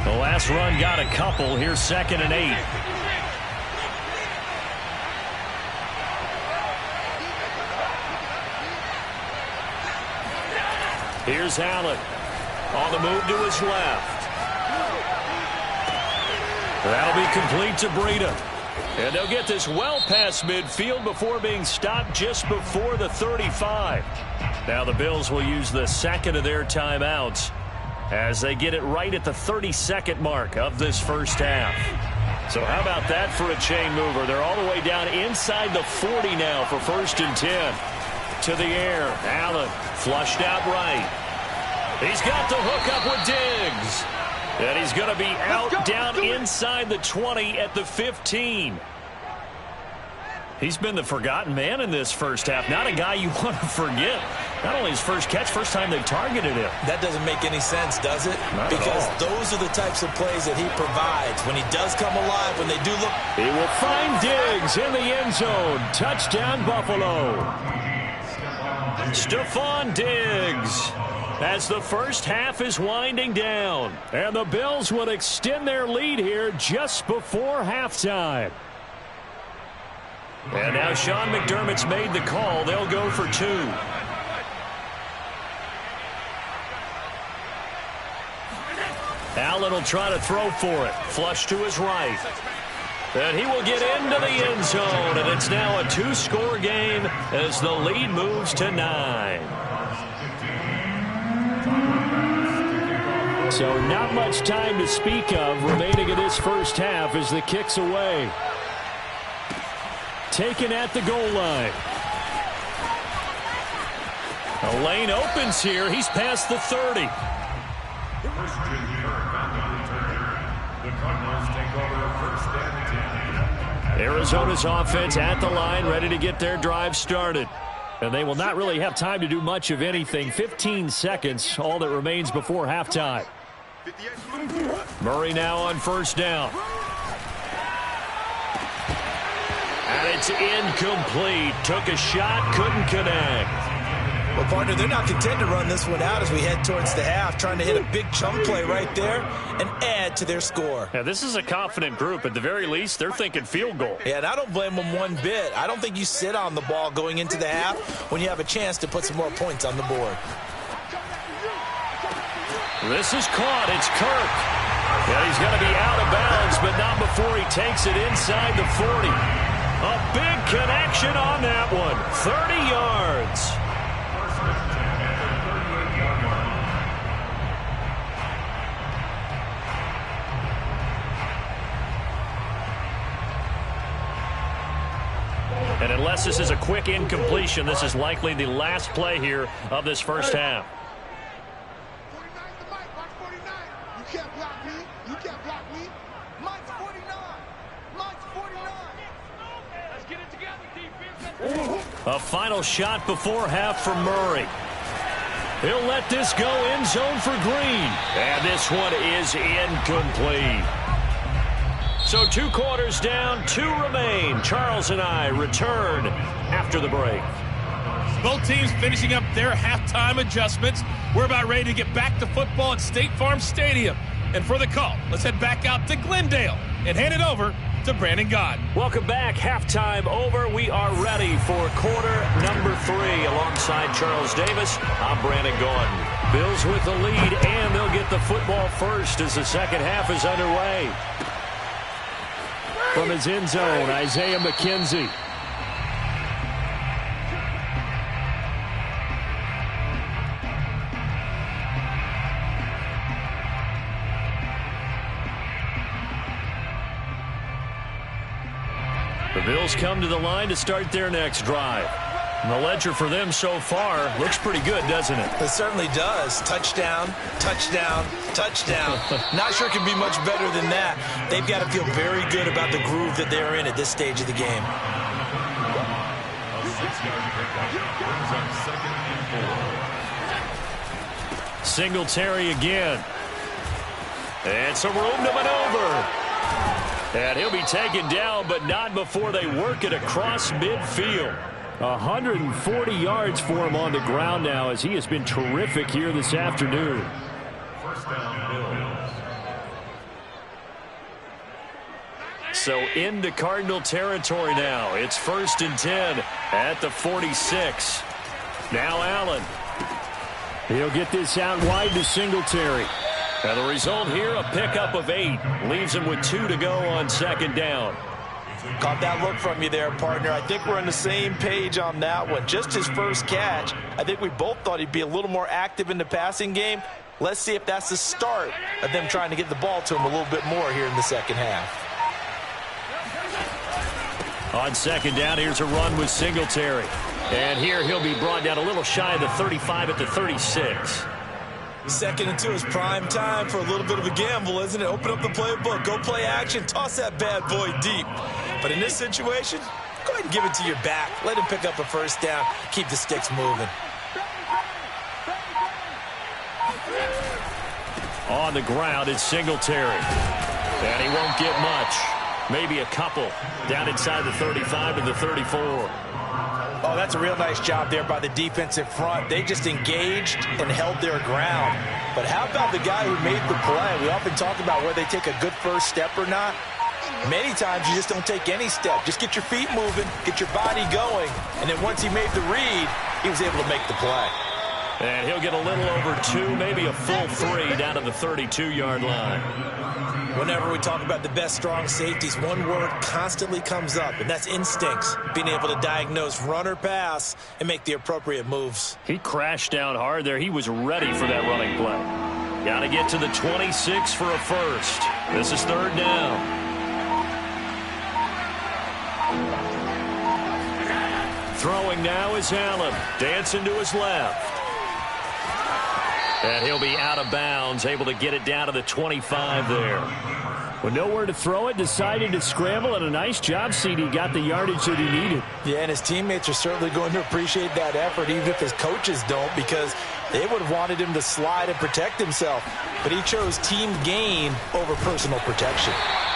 The last run got a couple. Here's 2nd and 8. Here's Allen on the move to his left. That'll be complete to Breida. And they'll get this well past midfield before being stopped just before the 35. Now the Bills will use the second of their timeouts as they get it right at the 32nd mark of this first half. So how about that for a chain mover? They're all the way down inside the 40 now for 1st and 10. To the air. Allen flushed out right. He's got the hook up with Diggs. And he's going to be out down inside the 20 at the 15. He's been the forgotten man in this first half. Not a guy you want to forget. Not only his first catch, first time they targeted him. That doesn't make any sense, does it? Not because at all. those are the types of plays that he provides. When he does come alive, when they do look. He will find Diggs in the end zone. Touchdown, Buffalo. Stephon Diggs. As the first half is winding down. And the Bills will extend their lead here just before halftime. And now Sean McDermott's made the call. They'll go for 2. Allen will try to throw for it. Flush to his right. And he will get into the end zone. And it's now a 2-score game as the lead moves to 9. So not much time to speak of remaining in this first half as the kick's away. Taken at the goal line. A lane opens here. He's past the 30. The Cardinals take over 1st and 10. Arizona's offense at the line, ready to get their drive started. And they will not really have time to do much of anything. 15 seconds, all that remains before halftime. Murray now on first down. And it's incomplete. Took a shot, couldn't connect. Well, partner, they're not content to run this one out as we head towards the half, trying to hit a big chunk play right there and add to their score. Yeah, this is a confident group. At the very least, they're thinking field goal. Yeah, and I don't blame them one bit. I don't think you sit on the ball going into the half when you have a chance to put some more points on the board. This is caught. It's Kirk. Yeah, he's going to be out of bounds, but not before he takes it inside the 40. A big connection on that one. 30 yards. And unless this is a quick incompletion, this is likely the last play here of this first half. 49 to Mike. Watch 49. You can't block me. You can't block me. Mike's 49. Mike's 49. Let's get it together, defense. A final shot before half for Murray. He'll let this go end zone for Green. And this one is incomplete. So 2 quarters down, 2 remain. Charles and I return after the break. Both teams finishing up their halftime adjustments. We're about ready to get back to football at State Farm Stadium. And for the call, let's head back out to Glendale and hand it over to Brandon Gaudin. Welcome back. Halftime over. We are ready for quarter number 3. Alongside Charles Davis, I'm Brandon Gaudin. Bills with the lead, and they'll get the football first as the second half is underway. From his end zone, Isaiah McKenzie. The Bills come to the line to start their next drive. And the ledger for them so far looks pretty good, doesn't it? It certainly does. Touchdown, touchdown, touchdown. Not sure it can be much better than that. They've got to feel very good about the groove that they're in at this stage of the game. A 6-yard pickup brings up 2nd and 4. Singletary again. And some room to maneuver. And he'll be taken down, but not before they work it across midfield. 140 yards for him on the ground now, as he has been terrific here this afternoon. First down, Bills. So into Cardinal territory now. It's 1st and 10 at the 46. Now Allen. He'll get this out wide to Singletary. Now the result here, a pickup of 8. Leaves him with 2 to go on 2nd down. Caught that look from you there, partner. I think we're on the same page on that one. Just his first catch. I think we both thought he'd be a little more active in the passing game. Let's see if that's the start of them trying to get the ball to him a little bit more here in the second half. On 2nd down, here's a run with Singletary. And here he'll be brought down a little shy of the 35 at the 36. 2nd and 2 is prime time for a little bit of a gamble, isn't it? Open up the playbook, go play action, toss that bad boy deep. But in this situation, go ahead and give it to your back. Let him pick up a first down. Keep the sticks moving. On the ground, it's Singletary. And he won't get much. Maybe a couple. Down inside the 35 and the 34. Oh, that's a real nice job there by the defensive front. They just engaged and held their ground. But how about the guy who made the play? We often talk about whether they take a good first step or not. Many times you just don't take any step. Just get your feet moving, get your body going. And then once he made the read, he was able to make the play. And he'll get a little over 2, maybe a full 3 down to the 32-yard line. Whenever we talk about the best strong safeties, one word constantly comes up, and that's instincts. Being able to diagnose run or pass and make the appropriate moves. He crashed down hard there. He was ready for that running play. Got to get to the 26 for a first. This is 3rd down. Throwing now is Allen. Dancing to his left. And he'll be out of bounds, able to get it down to the 25 there. With nowhere to throw it, decided to scramble, and a nice job, CD. Got the yardage that he needed. Yeah, and his teammates are certainly going to appreciate that effort, even if his coaches don't, because they would have wanted him to slide and protect himself. But he chose team gain over personal protection.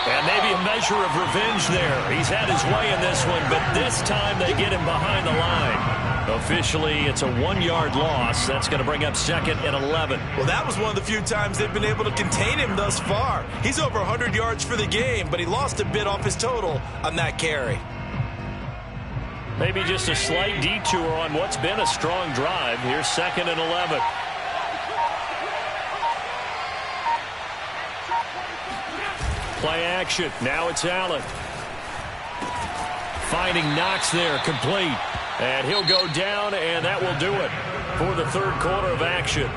And maybe a measure of revenge there. He's had his way in this one, but this time they get him behind the line. Officially, it's a 1-yard loss. That's going to bring up 2nd and 11. Well, that was one of the few times they've been able to contain him thus far. He's over 100 yards for the game, but he lost a bit off his total on that carry. Maybe just a slight detour on what's been a strong drive. Here's 2nd and 11. Play action. Now it's Allen. Finding Knox there, complete. And he'll go down, and that will do it for the 3rd quarter of action.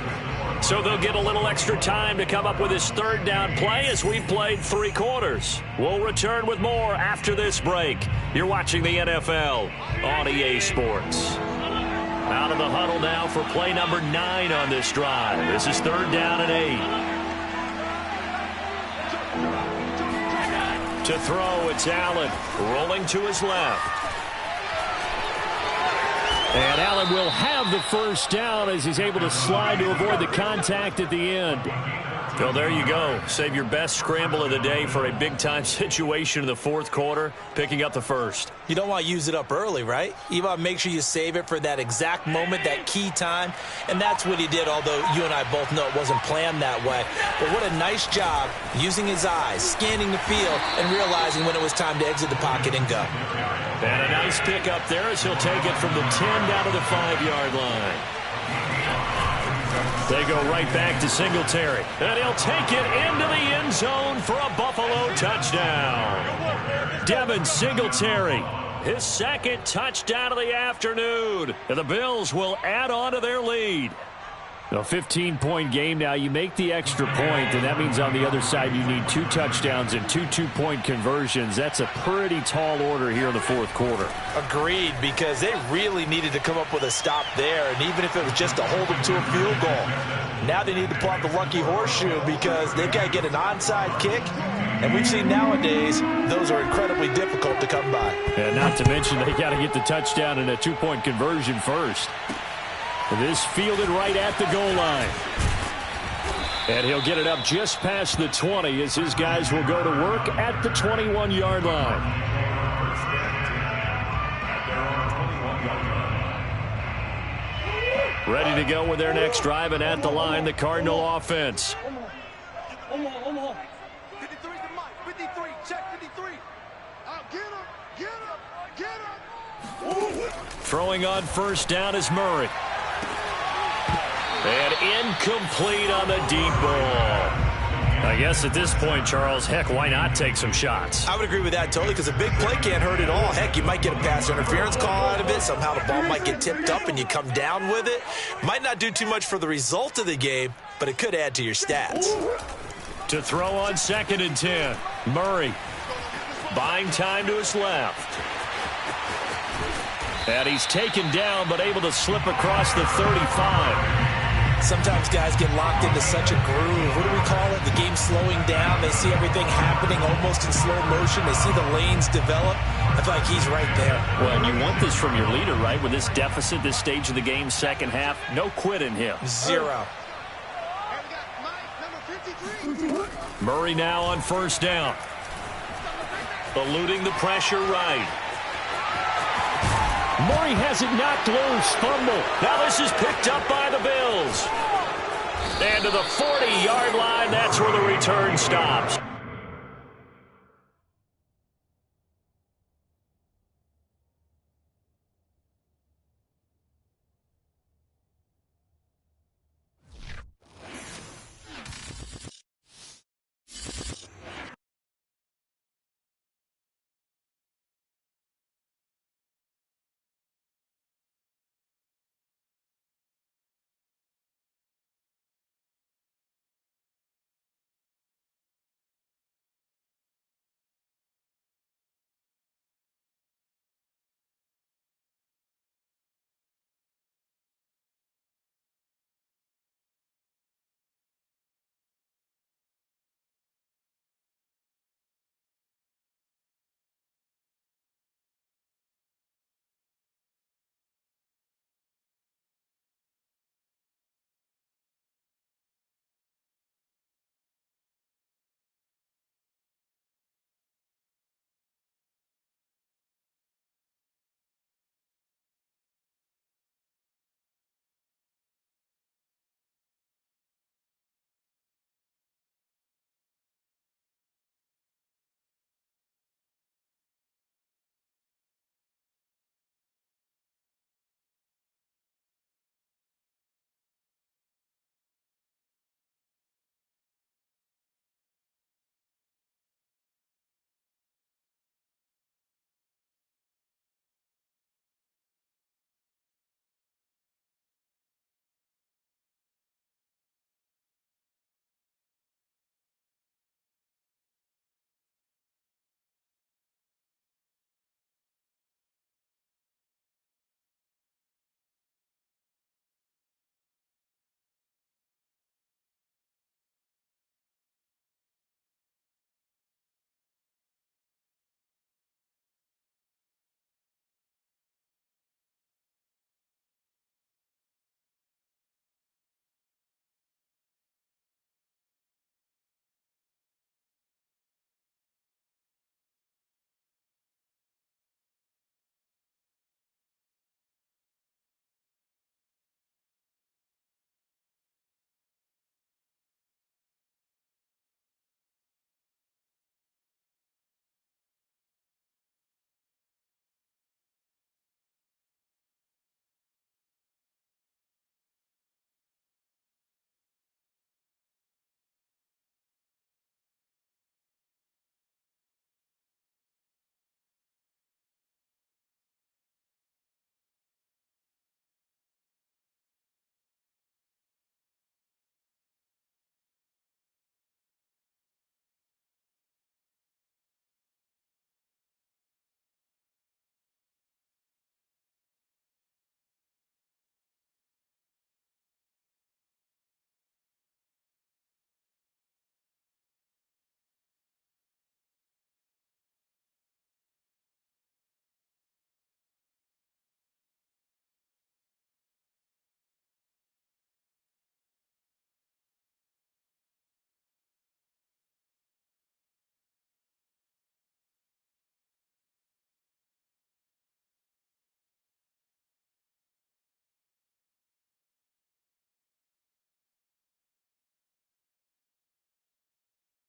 So they'll get a little extra time to come up with his 3rd down play as we played 3 quarters. We'll return with more after this break. You're watching the NFL on EA Sports. Out of the huddle now for play number 9 on this drive. This is 3rd down and 8. To throw, it's Allen rolling to his left. And Allen will have the 1st down as he's able to slide to avoid the contact at the end. Well, there you go. Save your best scramble of the day for a big-time situation in the 4th quarter, picking up the 1st. You don't want to use it up early, right? You want to make sure you save it for that exact moment, that key time. And that's what he did, although you and I both know it wasn't planned that way. But what a nice job using his eyes, scanning the field, and realizing when it was time to exit the pocket and go. And a nice pick up there as he'll take it from the 10 down to the 5-yard line. They go right back to Singletary. And he'll take it into the end zone for a Buffalo touchdown. Devin Singletary, his 2nd touchdown of the afternoon. And the Bills will add on to their lead. A 15-point game now. You make the extra point, and that means on the other side you need 2 touchdowns and 2 two-point conversions. That's a pretty tall order here in the 4th quarter. Agreed, because they really needed to come up with a stop there, and even if it was just to hold them to a field goal. Now they need to pull out the lucky horseshoe because they've got to get an onside kick, and we've seen nowadays those are incredibly difficult to come by. And not to mention they got to get the touchdown and a 2-point conversion first. This fielded right at the goal line. And he'll get it up just past the 20 as his guys will go to work at the 21-yard line. Ready to go with their next drive, and at the line, the Cardinal offense. 53 to Mike. 53. Check 53. Get him. Get him. Get him. Throwing on 1st down is Murray. And incomplete on the deep ball. I guess at this point, Charles, heck, why not take some shots? I would agree with that totally because a big play can't hurt at all. Heck, you might get a pass interference call out of it. Somehow the ball might get tipped up and you come down with it. Might not do too much for the result of the game, but it could add to your stats. To throw on 2nd and 10. Murray buying time to his left. And he's taken down but able to slip across the 35. Sometimes guys get locked into such a groove. What do we call it? The game slowing down. They see everything happening almost in slow motion. They see the lanes develop. I feel like he's right there. Well, and you want this from your leader, right? With this deficit, this stage of the game, 2nd half, no quit in him. 0. Murray now on 1st down. Eluding the pressure right. Murray has it knocked loose. Fumble. Now this is picked up by the Bills. And to the 40-yard line, that's where the return stops.